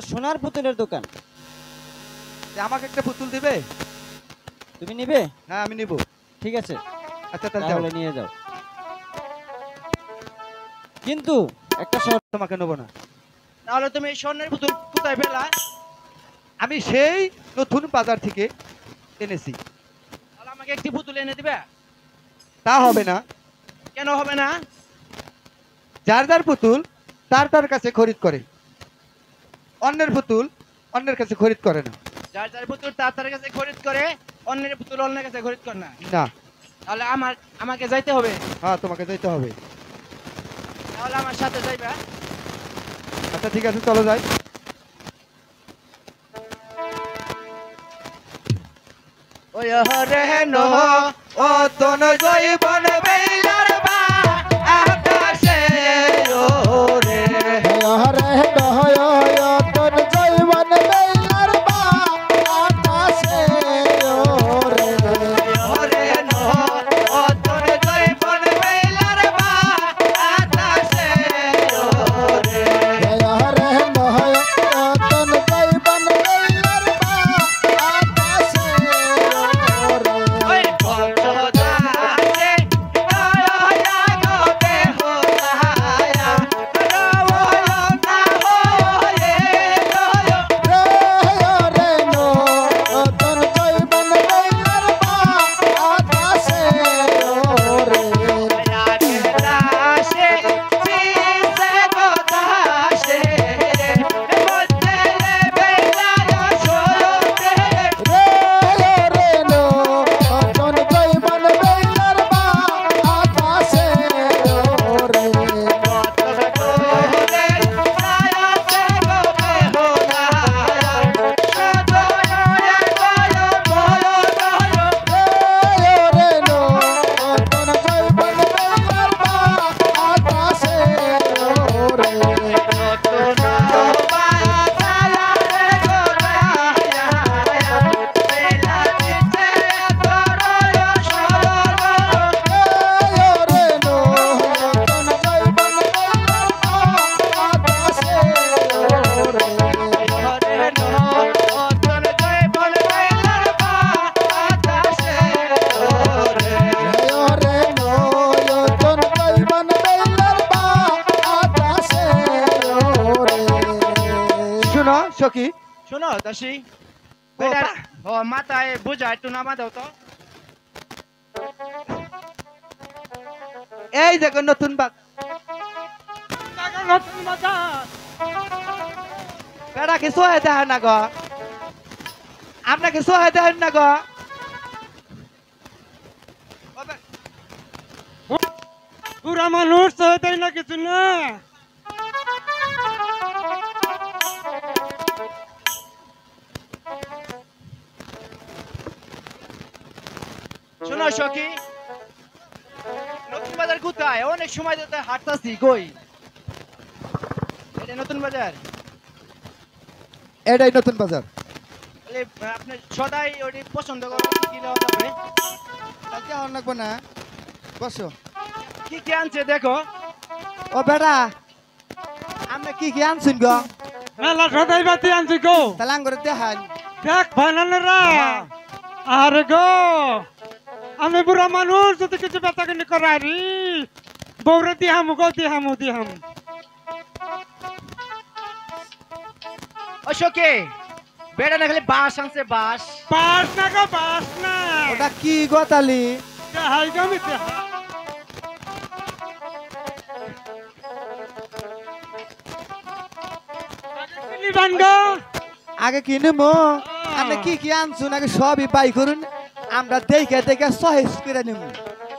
সোনার পুতুলের দোকান। আমাকে একটা পুতুল দিবে? তুমি নিবে? হ্যাঁ আমি নিব। ঠিক আছে, আচ্ছা তাহলে তাহলে নিয়ে যাও, কিন্তু একটা শর্ত। তোমাকে নেবো না। তাহলে তুমি এই স্বর্ণের পুতুল কোথায় পেলা? আমি সেই নতুন বাজার থেকে এনেছি। তাহলে আমাকে একটি পুতুল এনে দিবে? তা হবে না। কেন হবে না? যার যার পুতুল তার তার কাছে খরিদ করে, অন্যের পুতুল অন্যের কাছে খরিদ করে না। যার যার পুতুল তার তার কাছে খরিদ করে, অন্যের পুতুল অন্যের কাছে খরিদ করে না। না। তাহলে আমাকে যাইতে হবে। হ্যাঁ তোমাকে যেতে হবে। তাহলে আমার সাথে যাইবা? আচ্ছা ঠিক আছে চলো যাই। ওই হরে নো ও তন জয়বন বেলার বা আকাশে ওরে হরে নয় তোর জৈবন বেলার বা আকাশে ওরে হরে নো ও তন জয়বন বেলার বা আকাশে ওরে হরে নয় তোর জৈবন বেলার বা আকাশে ওরে ওই পঞ্চদাসে দয়া জগতে হোতায়া রওয়া না হয়ে দয়া রে নো তোর জৈবন বেলার বা আকাশে ওরে দাসে পিছে গোদাসে মধ্যে বেলায়া সরতে রে নো তোর জৈবন বেলার বা আকাশে ওরে রে নো তোর জৈবন বেলার বা আকাশে ওরে রে নো তোর জৈবন বেলার বা আকাশে ওরে রে নো তোর জৈবন বেলার বা আকাশে ওরে শুনো সখী, শোনো দাসী, বেটার ও মাথায় বুঝা একটু নামা দাও তো। এই দেখো নতুন নতুন বাজার। বেড়া কিছু হয় দেখেন না গো, আপনাকে কিছু হয় দেখেন না গো। পুরা মানুষ তো তাই না কিছু না। শোনো সখী, নতুন বাজার কোথায়? অনেক সময় ধরে হাঁটতাছি, কই এটা নতুন বাজার? এটাই নতুন বাজার। তাহলে আপনি সদাই ওটি পছন্দ করেন, কি নেওয়া যাবে? কালকে আর লাগবো না, বসো। কি কি আনছে দেখো। ও বেড়া আমরা কি কি আনছুন গো? মেলা সদাই বাতি আনছি গো। তাহলে আঙ্গুরে দেখান। দেখ ভাইনানেরা, আরে গো আমি বুড়া মানুষ, যদি কিছু বেচা কিনি করারি বৌরে দিহামু গো, দিহামু দিহামু। ও সখী, বেড়া না খালি বাঁশ আনছে, বাঁশ। বাস না গো, বাস না। ওটা কি গো তালি? দেহাই গো আমি দেহা। নিবান গো। আগে কিনবো, আপনি কি কি আনছুন আগে সবই বাই করুন, আমরা দেখে দেখে সহেজ করে নিব।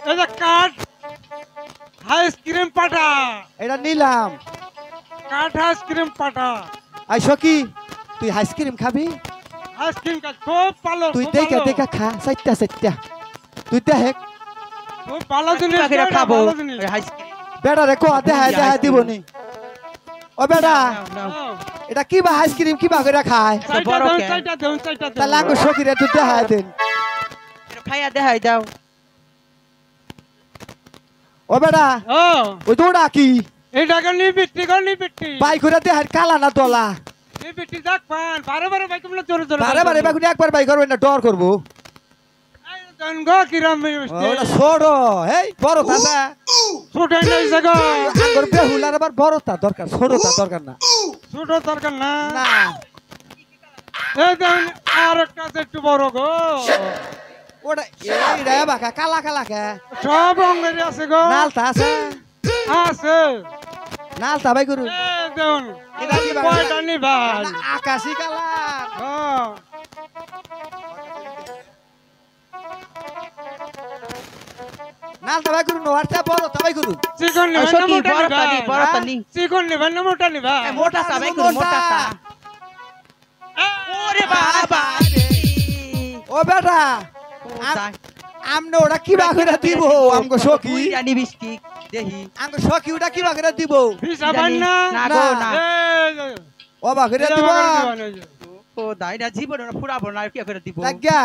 এই যে কাঠ আইসক্রিম পাটা, এটা নিলাম। কাঠ আইসক্রিম পাটা। আই সখী, তুই আইসক্রিম খাবি? আইসক্রিম কাঠ খুব ভালো, তুই খুব দেখে ভালো। দেখে খা, চারটা চারটা। তুই দেখ খুব ভালো জিনিস, পাখিরা এটা খাবো ভালো জিনিস। বেড়া রে, কোয়া দেখা দেখা দিবনি। ও বেড়া, নাও। এটা কি বা আইসক্রিম কি বা করে খায়? চাইটা বড় দেন, ক্যান। চাইটা দেন, চাইটা দেন। তাহলে আঙ্গু সখীর একটু দেখা দেন। খাইয়া দেখাই দাও। ও বেড়া, ও ওই দৌড়া কি এইটাকে নি বিক্রি কর, নি বিক্রি। বাই করে দেখার কালা না তোলা? এই বেটি দেখ পান বারে বারে বাইক আমরা জোরে জোরে বারে বারে বাকুনি একবার বাই করবেন না ডর করবো গো কিরাম ওটা ছোট এই বড় দাদা ছোট নাই জায়গা আগর বেহুলার আবার বড়টা দরকার ছোটটা দরকার না ছোট দরকার না না এই দেখুন আর একটা আছে একটু বড় গো ওটা এই রে বাকা কালা কালা কে সব রঙের আছে গো নালতা আছে আছে নালতা বাই করুন এই দেখুন এটা কি বাবা? কয়টা নিবাল না, আকাশি কালার হ্যাঁ নালতা বাই করুন ওরটা বড় তা বাই করুন চিকন ও নিবেন না সখী, মোটা বড়টা নি, নিবেন বড়টা নি। চিকন নিবেন না মোটা নিবেন মোটা তা ভাই করুন মোটা তা ওরে বাবা রে ও বেটা ও যাই আমনে ওটা কি বা করে দিব আমগো সখী তুই জানি বিস্কিট দেহি আমগো সখী ওটা কি বা করে দিব হিসাবান না না গো না এই ও বা করে দিব ও দাই না জীবন পুরাবো না কি করে দিব লাগিয়া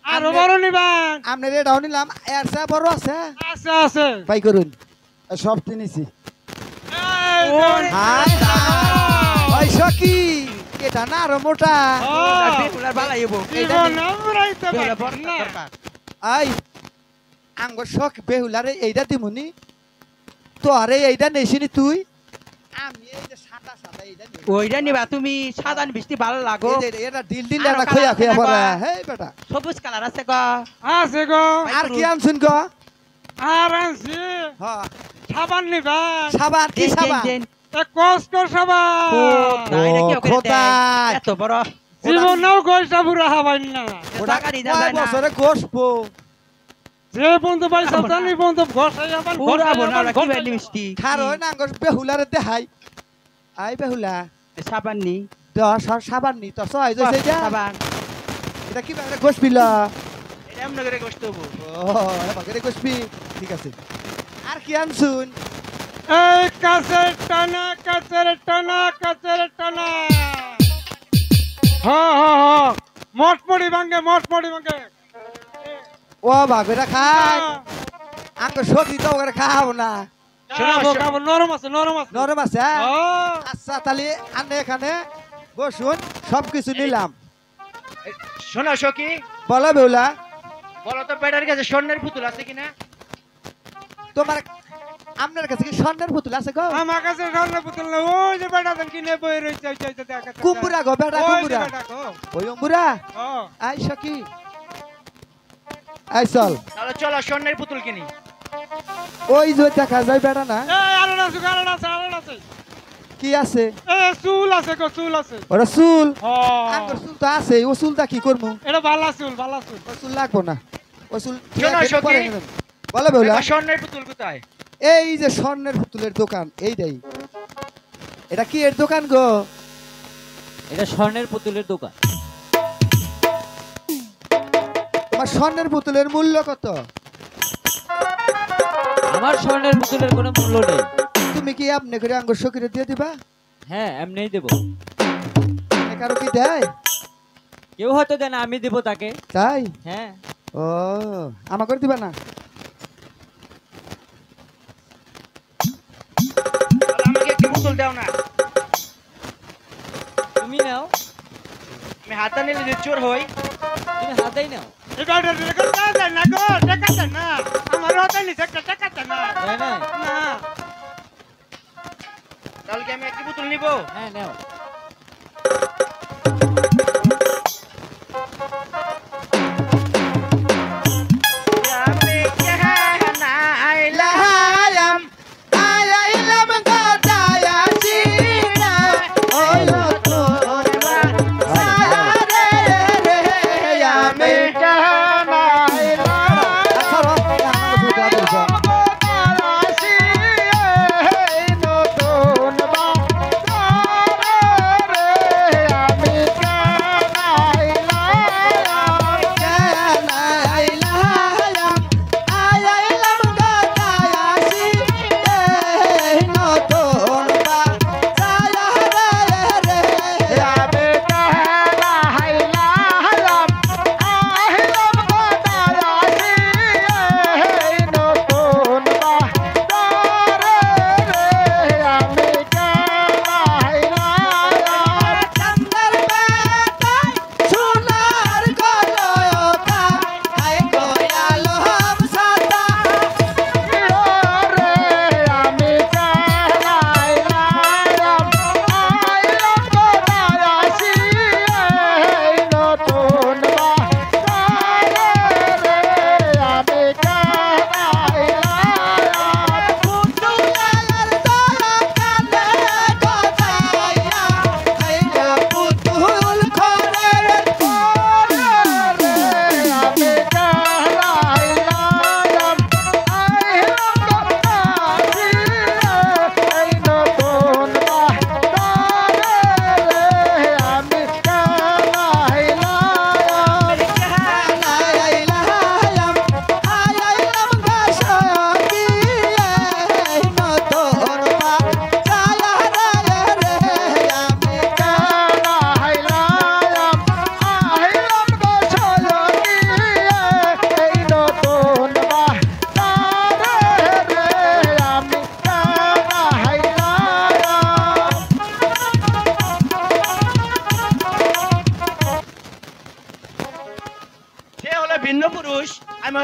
আর বড় নিবেন আমনে রেডাও নিলাম এর সে বড় আছে আছে আছে বাই করুন সব কিনেছি এই দেখুন। হাই ওই সখী এটা না আর মোটা হ্যাঁ। বেহুলার বালা এবো এইটা জীবন আমরাইতে বেহুলা পারি বড় না। দরকার আই আঙ্গর শখ বেহুলারে এইটা দিমুনি তো আরে এইটা নেছিনি তুই আমি এই যে সাদা সাদা এইটা নেই ওইটা নিবা তুমি সাধারণ বৃষ্টি ভালো লাগো এই যে এটা ডিল ডিল আরো না খয়া কালার খয়া আছে না পড়ে গো? হে বেটা সবুজ কালার আছে গো আছে গো আর কি আনছুন গো আর আনছি হ্যাঁ সাবান নিবেন সাবান কি দেন, সাবান দেন, দেন। কষ্ট সাবান ও দাই না কি ও, করে দেয়? খোদাই। এত বড় জীবনেও গয়সা বুড়া হবাই না ওটা টাকা দিতে কয় দেয় না। বছরে গোসবো যে বন্ধু পয়সা জানি বন্ধু ঘষাই আবার পুরাবো না ওরা কি বেলি মিষ্টি খারো না আঙ্গর বেহুলারে দেখাই আই বেহুলা সাবান নি দশ আর সাবান নি তো সহায় জইছে যা সাবান এটা কি বাগরে গোসবিলা এটা এমন করে কষ্ট হবো ও এটা বাগরে গোসবি ঠিক আছে আর কি আনছুন এই কাছের টানা কাছের টানা কাছের টানা হ্যাঁ মটমড়ি ভাঙ্গে ও বাগরে খাই আঙ্গর সখী তো ওরে খাও না খাবো নরম আছে নরম আছে হ্যাঁ? হ্যাঁ। আচ্ছা তাহলে আনে এখানে বসুন সবকিছু নিলাম শোনো সখী বলো বেহুলা বলো তো বেটার কাছে স্বর্ণের পুতুল আছে কিনা তোমার আপনার কাছে কি স্বর্ণের পুতুল আছে গো আমার কাছে স্বর্ণ পুতুল না ওই যে বেটা দেন কিনে বই রইছে ওই যে দেখা কুম্বুরা গো বেটা ওই যে কুম্বুরা বেটা গো। ওই অম্বুরা হ্যাঁ। আই সখী আই চল তাহলে চলো স্বর্ণের পুতুল কিনি ওই যে দেখা যায় বেটা না এই আলাদা আছে কি আছে এ চুল আছে গো চুল আছে ওরা চুল হ্যাঁ। আঙ্গর চুল তো আছে ও চুলটা কি করবো এটা ভালো চুল ও চুল লাগবো না ও চুল শোনো, সখী। পরে নেবেন। বলো বেহুলা দেখো, স্বর্ণের পুতুল কোথায় এই যে স্বর্ণের পুতুলের দোকান এইটাই এটা কি এর দোকান গো এটা স্বর্ণের পুতুলের দোকান। তোমার স্বর্ণের পুতুলের মূল্য কত আমার স্বর্ণের পুতুলের কোনো মূল্য নেই। তুমি কি আপনি করে আঙ্গুর সকিরে দিয়ে দিবা হ্যাঁ এমনিই দেবো। কারো কি দেয় কেউ হয়তো দেন, আমি দেবো তাকে। তাই হ্যাঁ ও আমা করে দিবা না তাহলে আমাকে একটি পুতুল দাও না তুমি নাও, আমি হাতে নিলে যদি চোর হই তুমি হাতেই নাও, এটা টাকা দেন না গো টাকা দেন না আমার হাতে নিচে একটা টাকা দেন না তাই না? না তাহলে কি আমি একটি পুতুল নিব হ্যাঁ নাও। আমি কেহানা লাহায়াম আয়াইলাম গদায়া চিনা ওই তোর সারে রে আমি জানা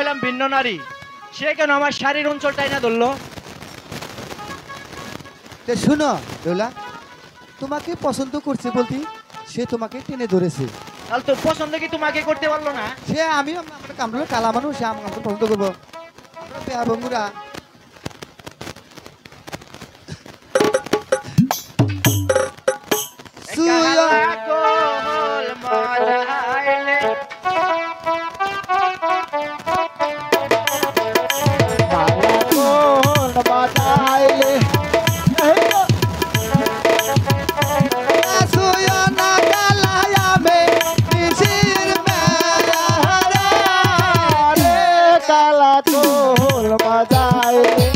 হইলাম ভিন্ন নারী, সে কেন আমার শাড়ির অঞ্চলটাই না ধরলো? তো শুনো বেহুলা, তোমাকে পছন্দ করছে বলতে সে তোমাকে টেনে ধরেছে। তাহলে তোর পছন্দ কি তোমাকে করতে পারলো না? সে আমি আমরা কামড়ে কালা মানুষ, সে আমাকে পছন্দ করবো। আমরা বেয়া বন্ধুরা। কালাকোল মজাইলে কালাকোল বাজাইলে সুয়া না কালায়া মে নিশির মেলা রে কালাকোল বাজাইলে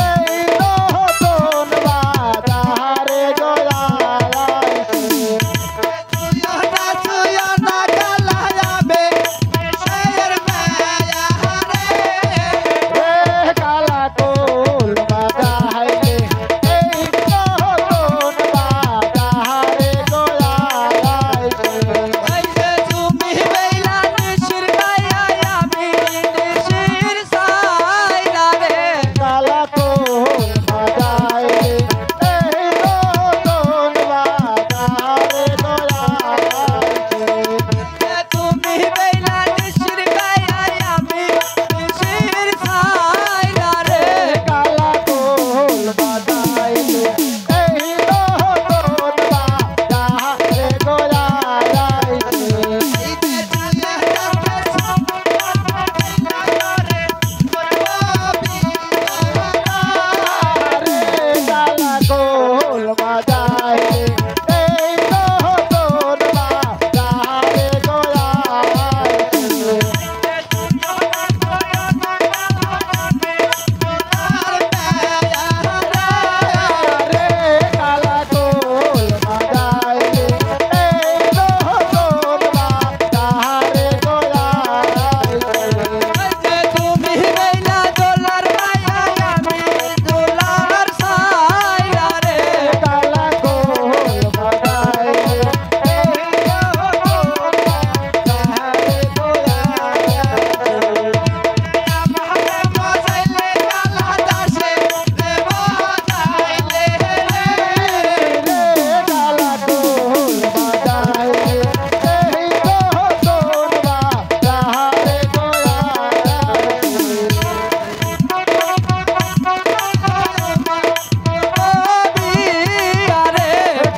এই নতুন বাজারে গয়ালাইছে সুয়া না কালায়া মে নিশির মেলা রে কালাকোল বাজাইলে এই নতুন বাজারে গয়ালাইছে তুমি বেলা নিশির গায়া আমি নিশির সাইরা রে কালাকোল বাজাইলে এই নতুন বাজারে গয়ালাইছে তুমি বেলা নিশির গায়া আমি নিশির সাইরা রে কালাকোল বাজাইলে এই নতুন বাজারে কালাকোল বাজাইলে এই নতুন বাজারে গয়ালাইছে রে কালাকোল বাজাইলে এই নতুন বাজারে গয়ালাইছে তুমি বেলা দোলার মায়া আমি দোলার সাইরা রে কালাকোল বাজাইলে এই নতুন বাজারে গয়ালাইছে মজাইলে কালা দাসে রে মজাইলে রে কালাকোল বাজাইলে এই নতুন বাজারে গয়ালাইছে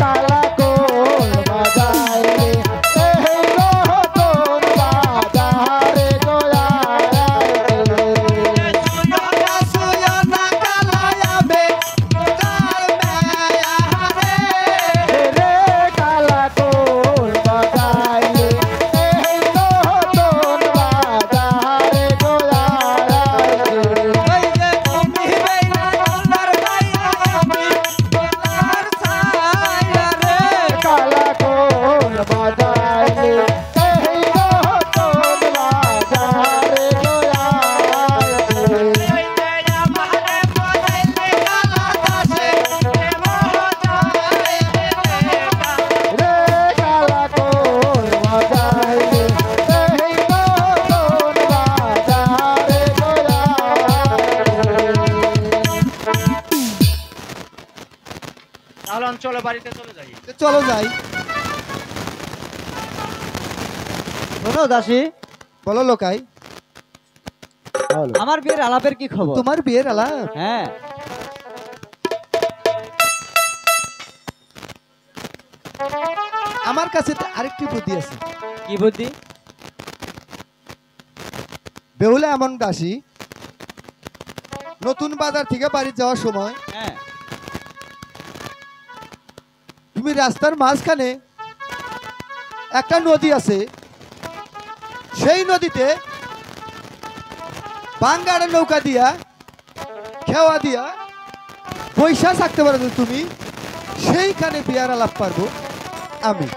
কালাকোল বাজাইলে এই নতুন বাজারে গয়ালাইছে সুয়া না কালায়া বে তার মায়া রে কালাকোল বাজাইলে এই নতুন বাজারে গয়ালাইছে তুমি বেলা দোলার মায়া আমি দোলার সাইরা রে কালাকোল বাজাইলে এই নতুন বাজারে গয়ালাইছে রে কালাকোল বাজাইলে এই নতুন বাজারে গয়ালাইছে তাহলে চলো বাড়িতে চলে যাই। চলো যাই। শোনো দাসী, বলো লোকাই, আমার বিয়ের আলাপের কি খবর? তোমার বিয়ের আলাপ? হ্যাঁ, আমার কাছে তো আরেকটি বুদ্ধি আছে। কি বুদ্ধি? বেহুলা এমন দাসী নতুন বাজার থেকে বাড়ি যাওয়ার সময় হ্যাঁ, তুমি রাস্তার মাঝখানে একটা নদী আছে, সেই নদীতে বাঙ্গাড়া নৌকা দিয়া খেওয়া দিয়া পয়সা থাকতে পারো তুমি, সেইখানে বিয়ার আলাপ পারবো আমি।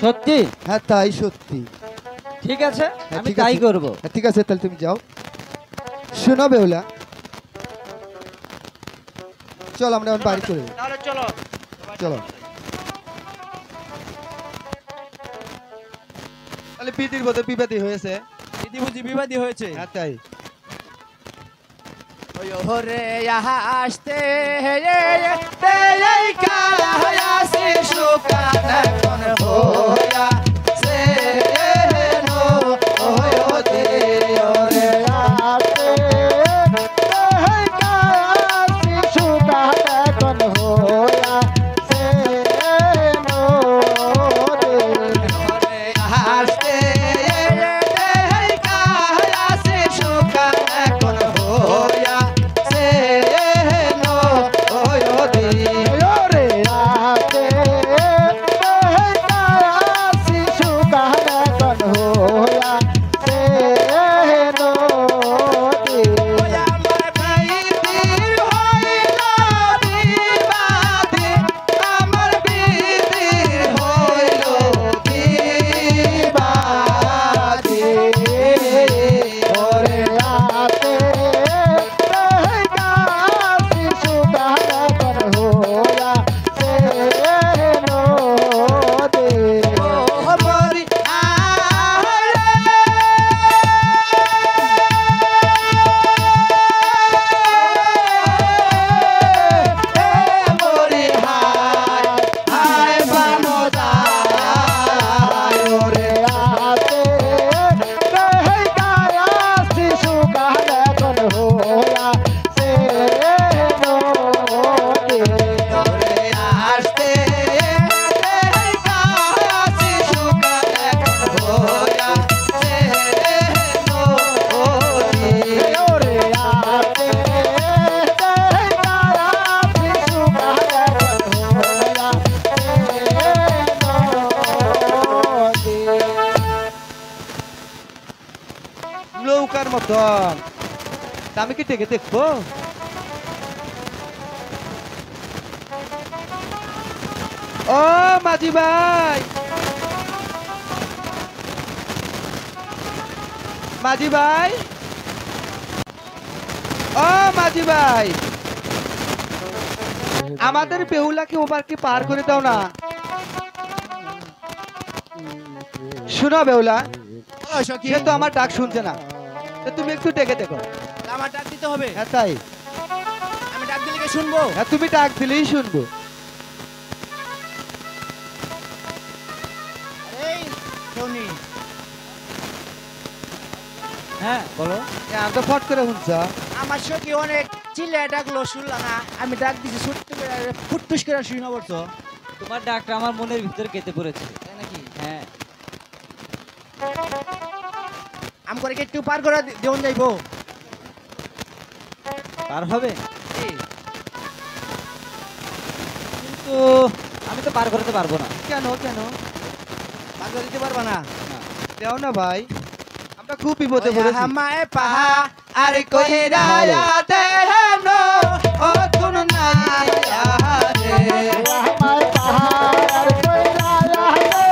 সত্যি? হ্যাঁ তাই সত্যি। ঠিক আছে, হ্যাঁ, আমি ঠিক তাই আছে। করব। হ্যাঁ, ঠিক আছে, তাহলে তুমি যাও। শোনো বেহুলা, চল আমরা এখন বাড়ি চলে যাই। তাহলে চলো চলো। তাহলে বিধির বোধ বিবাদী হয়েছে। দিদি বুঝি বিবাদী হয়েছে। হ্যাঁ তাই। ওরে আসতে এই কায়াসি সুকানা কোন হোয়া সে নো ওয়ো দে ওরে आते है काशी सुगाना कौन होया से नो रे ওরে আসতে এই কায়াসি সুকানা কোন হোয়া সে নো ওয়ো দে रे आते है काशी सुगाना कौन होया से नो रे আমার ভাই বীর হইল বিবাদে আমার বীর হইল বিবাদে ओरे आते है काशी सुगाना कौन होया से नो रे ও মরি মরি হায় হায় বানদায় ओरे आते है काशी सुगाना कौन होया से नो रे ওরে আসতে এই কাশি সুকানা হোয়া সে নো ওরে ओरे आते है काशी सुगाना कौन होया से नो रे নৌকার মতন তা আমি কি থেকে দেখবো? ও মাঝি ভাই, মাঝি ভাই, ও মাঝি ভাই, আমাদের বেহুলাকে ওপারকে পার করে দাও না। শোনো বেহুলা, সে তো আমার ডাক শুনছে না, তো তুমি একটু ডেকে দেখো। আমার ডাক দিতে হবে হ্যাঁ তাই, আমি ডাক দিলে কি শুনবো হ্যাঁ তুমি ডাক দিলেই শুনবো। এই টনি হ্যাঁ বলো। আমি তো ফট করে শুনছ। আমার সখী অনেক চিল্লা ডাকলো শুনলা না, আমি ডাক দিছি ছুটতে করে ফুটফুস করে শুই না পড়ছো তোমার ডাকটা আমার মনের ভিতরে কেটে পড়েছে। তাই নাকি হ্যাঁ আম করে কি একটু পার করে দেওন যাইবো পার হবে, কিন্তু আমি তো পার করতে পারবো না। কেন কেন পার করে দিতে পারবা না দেও না ভাই, আমরা খুব বিপদে পড়েছি। আমায় পাহা আর কইরা দে নো ও তুন না রে हमारे पहाड़ कोई राया रे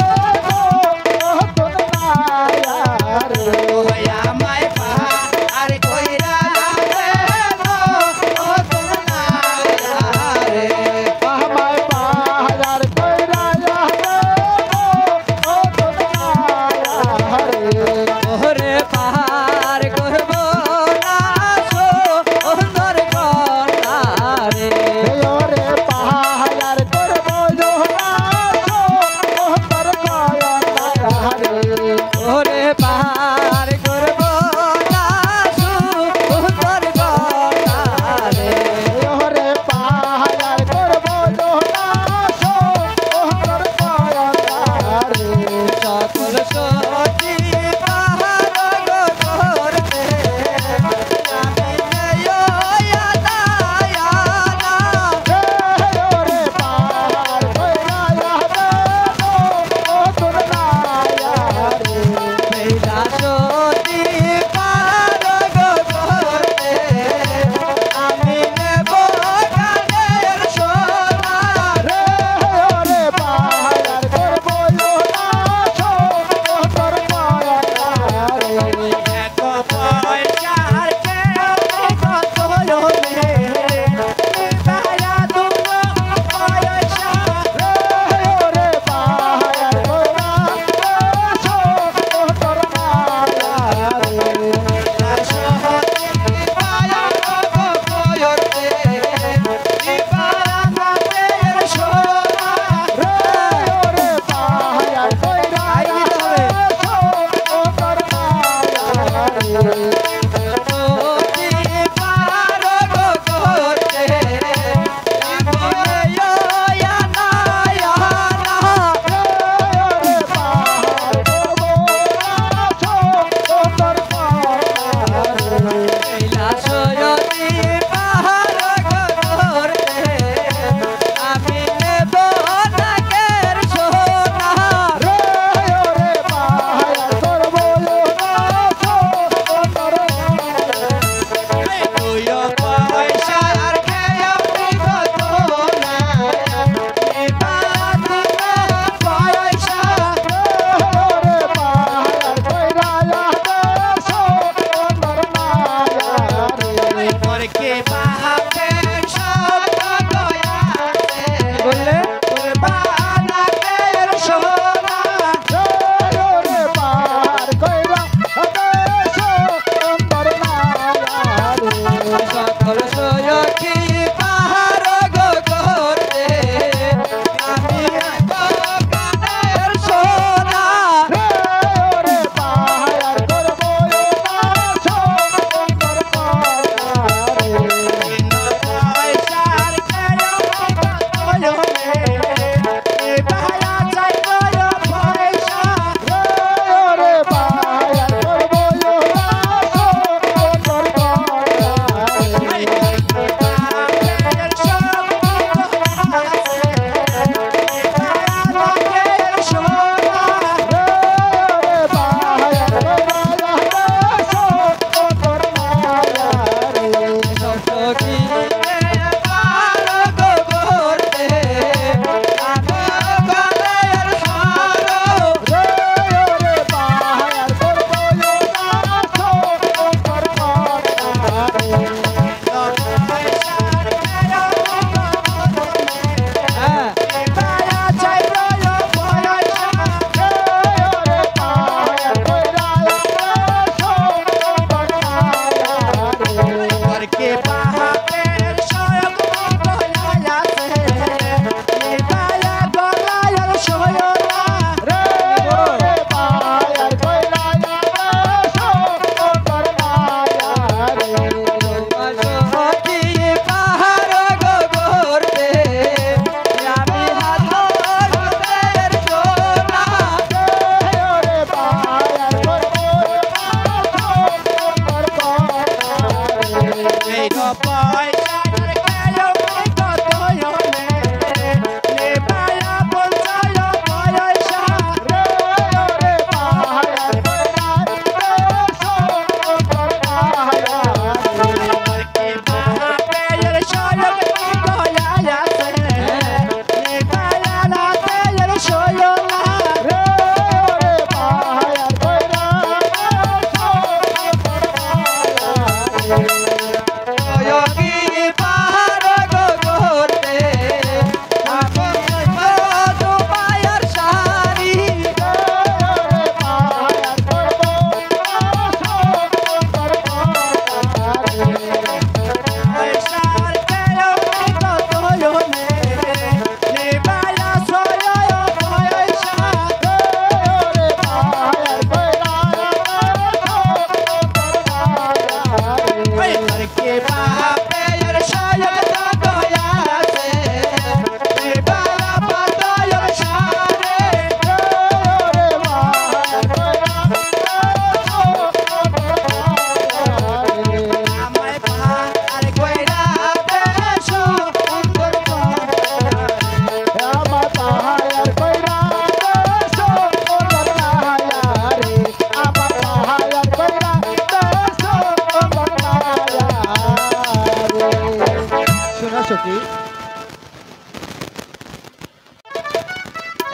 ओ तुम आया रे আমায় পাহা আর কইরা দে নো ও তুন না রে हमारे पहाड़ कोई राया रे ओ तुम आया रे ওরে পাহাড় করবো না সো সুন্দর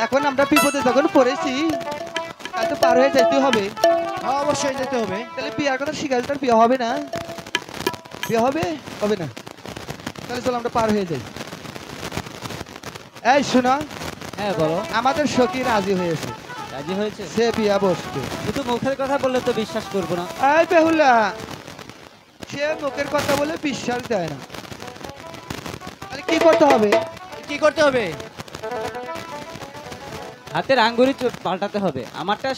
এখন আমরা বিপদে যখন পড়েছি তাই তো পার হয়ে যেতে হবে। হ্যাঁ, অবশ্যই যেতে হবে। তাহলে বিয়ার কথা শিখালে তার বিয়ে হবে না? বিয়ে হবে হবে না? তাহলে চলো আমরা পার হয়ে যাই। এই শোনো, হ্যাঁ বলো। আমাদের সখী রাজি হয়েছে, রাজি হয়েছে? সে বিয়া বসবে। শুধু মুখের কথা বললে তো বিশ্বাস করবো না। এই বেহুলা, সে মুখের কথা বলে বিশ্বাস দেয় না। তাহলে কি করতে হবে? কি করতে হবে? হাতের আঙ্গুলি পাল্টাতে হবে। আমারটা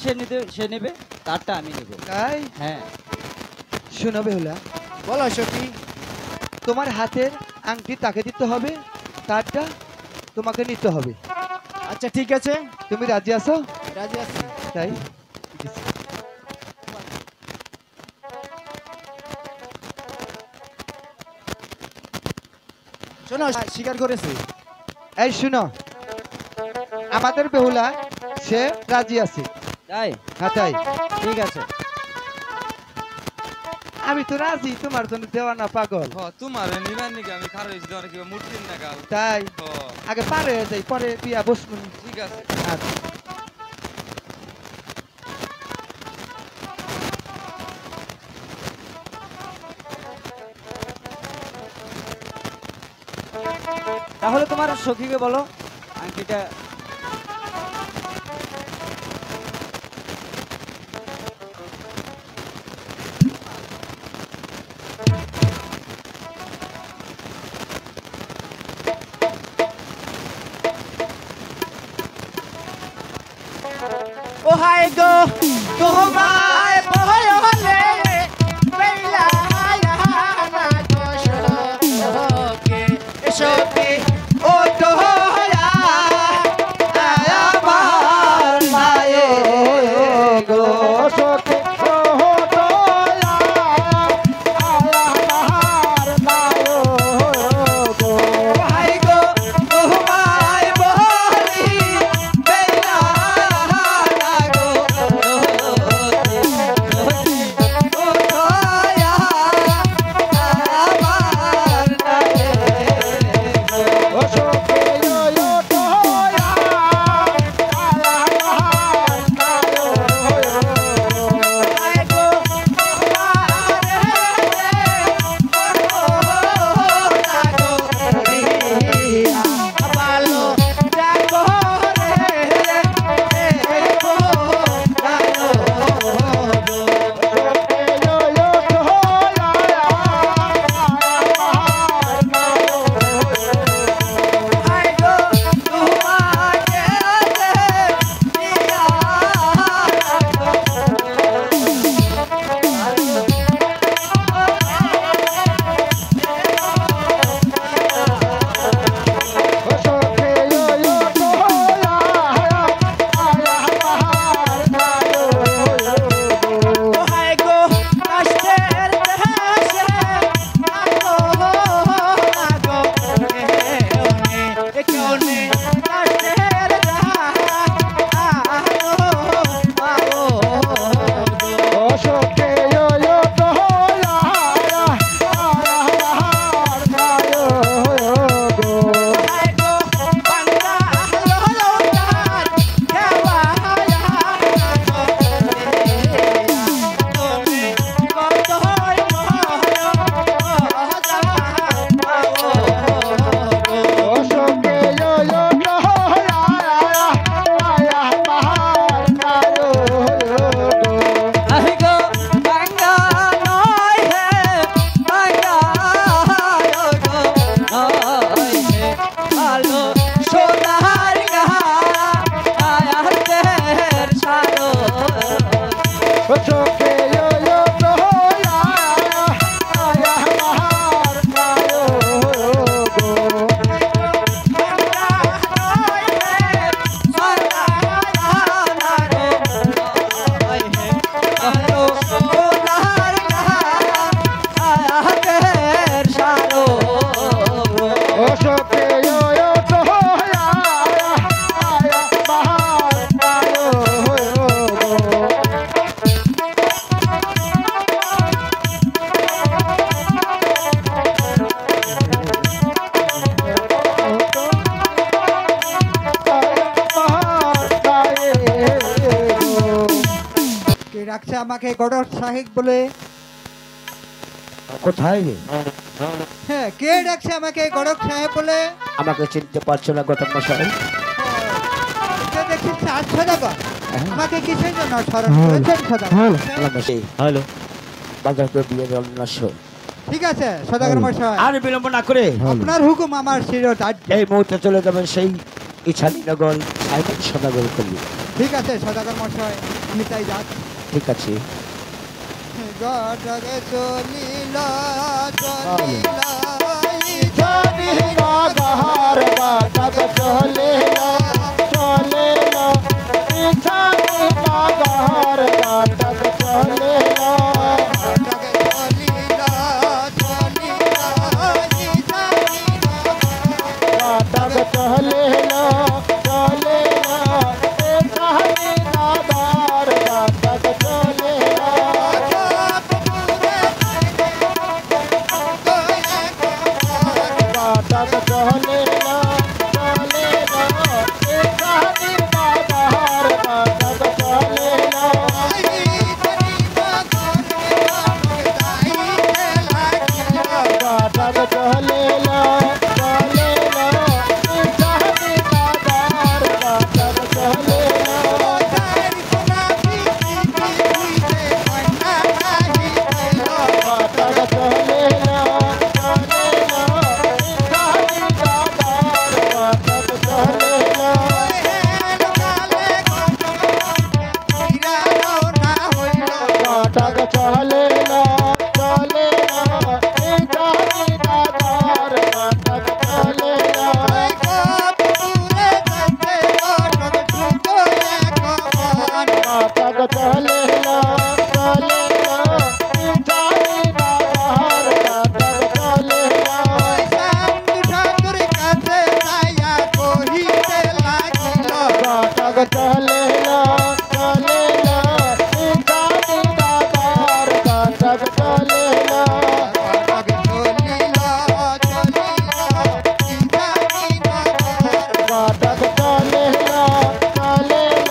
সে নেবে, তারটা আমি নেব। তাই? হ্যাঁ। শোনো বেহুলা, বলো সখী। তোমার হাতের আংটি তাকে দিতে হবে, তারটা তোমাকে নিতে হবে। আচ্ছা ঠিক আছে। তুমি রাজি আছো? রাজি আছি। তাই শোনো, স্বীকার করেছি। এই শুনো, আমাদের বেহুলা সে রাজি আছে। তাই? হ্যাঁ তাই। ঠিক আছে। আমি তো রাজি, তোমার জন্য দেওয়া না পাগল। তোমার নিবেন নাকি? আমি খারাপ হয়েছি তোমার কি মূর্তির না কাল। তাই আগে পার হয়ে যাই, পরে বিয়া বসবো। ঠিক আছে। আচ্ছা। তাহলে তোমার সখীকে বলো আংটিটা। ও হায় গো তোমায় বহলে বেলা না গো সখী সখী ও তো আমার মায়ে গো সখী হায় গো তোমায় বহলি বেলা না গো ডাকছে আমাকে গডর সাহেব বলে। কোথায় রে? হ্যাঁ, কে ডাকছে আমাকে গডর সাহেব বলে? আমাকে চিনতে পারছো না ঘটক মশাই? দেখছি চার সদাগর, আমাকে কিসের জন্য স্মরণ করেছেন সদাগর? হ্যালো, বাজার করে দিয়ে নশো। ঠিক আছে সদাগর মশাই, আর বিলম্ব না করে আপনার হুকুম আমার শিরোধার্য। এই মুহূর্তে চলে যাবেন সেই ইছানীনগর সাইকেল সদাগর করলি। ঠিক আছে সদাগর মশাই, আমি তাই যাচ্ছি। ঠিক আছে। গডগে চলিল চলিল নগর ঘটক চলিল চলিল ইছানি নগর ঘটক চলিল ঘটক চলিল চলিল ইছানি নগর ঘটক চলিল ঘটক চলিল চলিল ইছানি নগর ঘটক চলিল ঘটক চলিল চলিল ইছানি নগর ঘটক চলিল ঘটক চলিল চলিল ইছানি নগর ঘটক চলিল ঘটক চলিল চলিল ইছানি নগর ঘটক চলিল ঘটক চলিল চলিল ইছানি নগর ঘটক চলিল ঘটক চলিল চলিল ইছানি নগর ঘটক চলিল ঘটক চলিল চলিল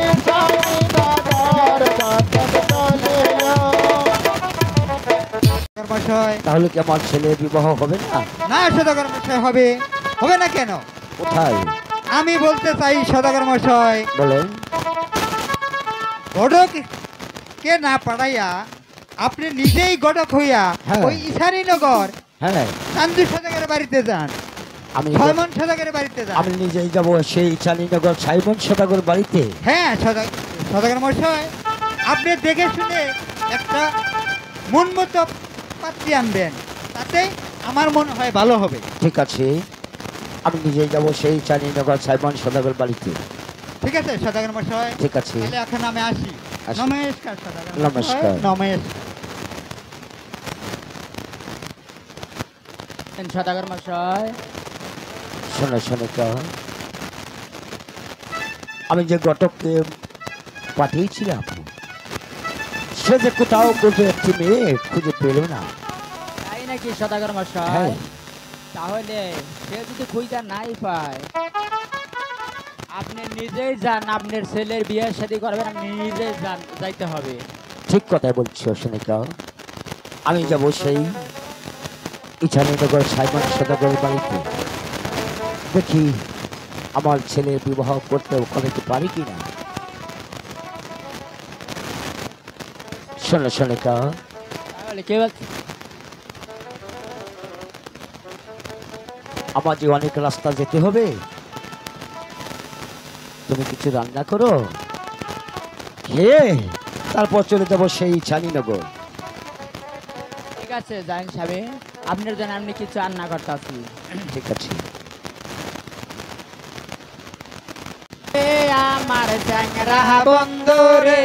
ইছানি নগর ঘটক চলিল মশাই, তাহলে কি আমার ছেলের বিবাহ হবে না? না সদাগর মশাই, হবে হবে না কেন? কোথায় আমি বলতে চাই সদাগর মশাই, বলেন? গডক কে না পাঠাইয়া আপনি নিজেই গডক হইয়া হ্যাঁ। ওই ইছানীনগর হ্যাঁ, চান্দু সদাগরের বাড়িতে যান, আমি ছয়মন সদাগরের বাড়িতে যান। আমি নিজেই যাব সেই ইছানীনগর সাইমন সদাগর বাড়িতে। হ্যাঁ সদাগর মশাই, আপনি দেখে শুনে একটা মন মতো পাত্রী আনবেন, তাতে আমার মনে হয় ভালো হবে। ঠিক আছে, আমি নিজেই যাব সেই ইছানীনগর সাইমন সদাগর বাড়িতে। ঠিক আছে সদাগর মশাই, ঠিক আছে। তাহলে এখন আমি আসি। আসি। নমস্কার সদাগর মশাই, নমস্কার। নমস্কার। সদাগর মশাই, শোনো শোনো তো, আমি যে ঘটককে পাঠিয়েছিলাম সে যে কোথাও কোথাও একটি মেয়ে খুঁজে পেল না। তাই নাকি সদাগর মশাই? হ্যাঁ। তাহলে সে যদি খুঁজা নাই পায়, আপনি নিজেই যান, আপনার ছেলের বিয়ে শাদী করবেন, আপনি নিজেই যান, যাইতে হবে। ঠিক কথাই বলছো সোনিকা, আমি যাব সেই ইছানীনগর সাইমন সদাগর বাড়িতে, দেখি আমার ছেলের বিবাহ করতে করাতে পারি কিনা। শোনো সোনিকা, তাহলে কে বলছে? আমার যে অনেক রাস্তা যেতে হবে, তুমি কিছু রান্না করো, খেয়ে তারপর চলে যাবো সেই ইছানীনগর। ঠিক আছে জাইন সাহেব, আপনার জন্য আমি কিছু রান্না করতে আছি। ঠিক আছে। আমার চ্যাংরা বন্ধুরে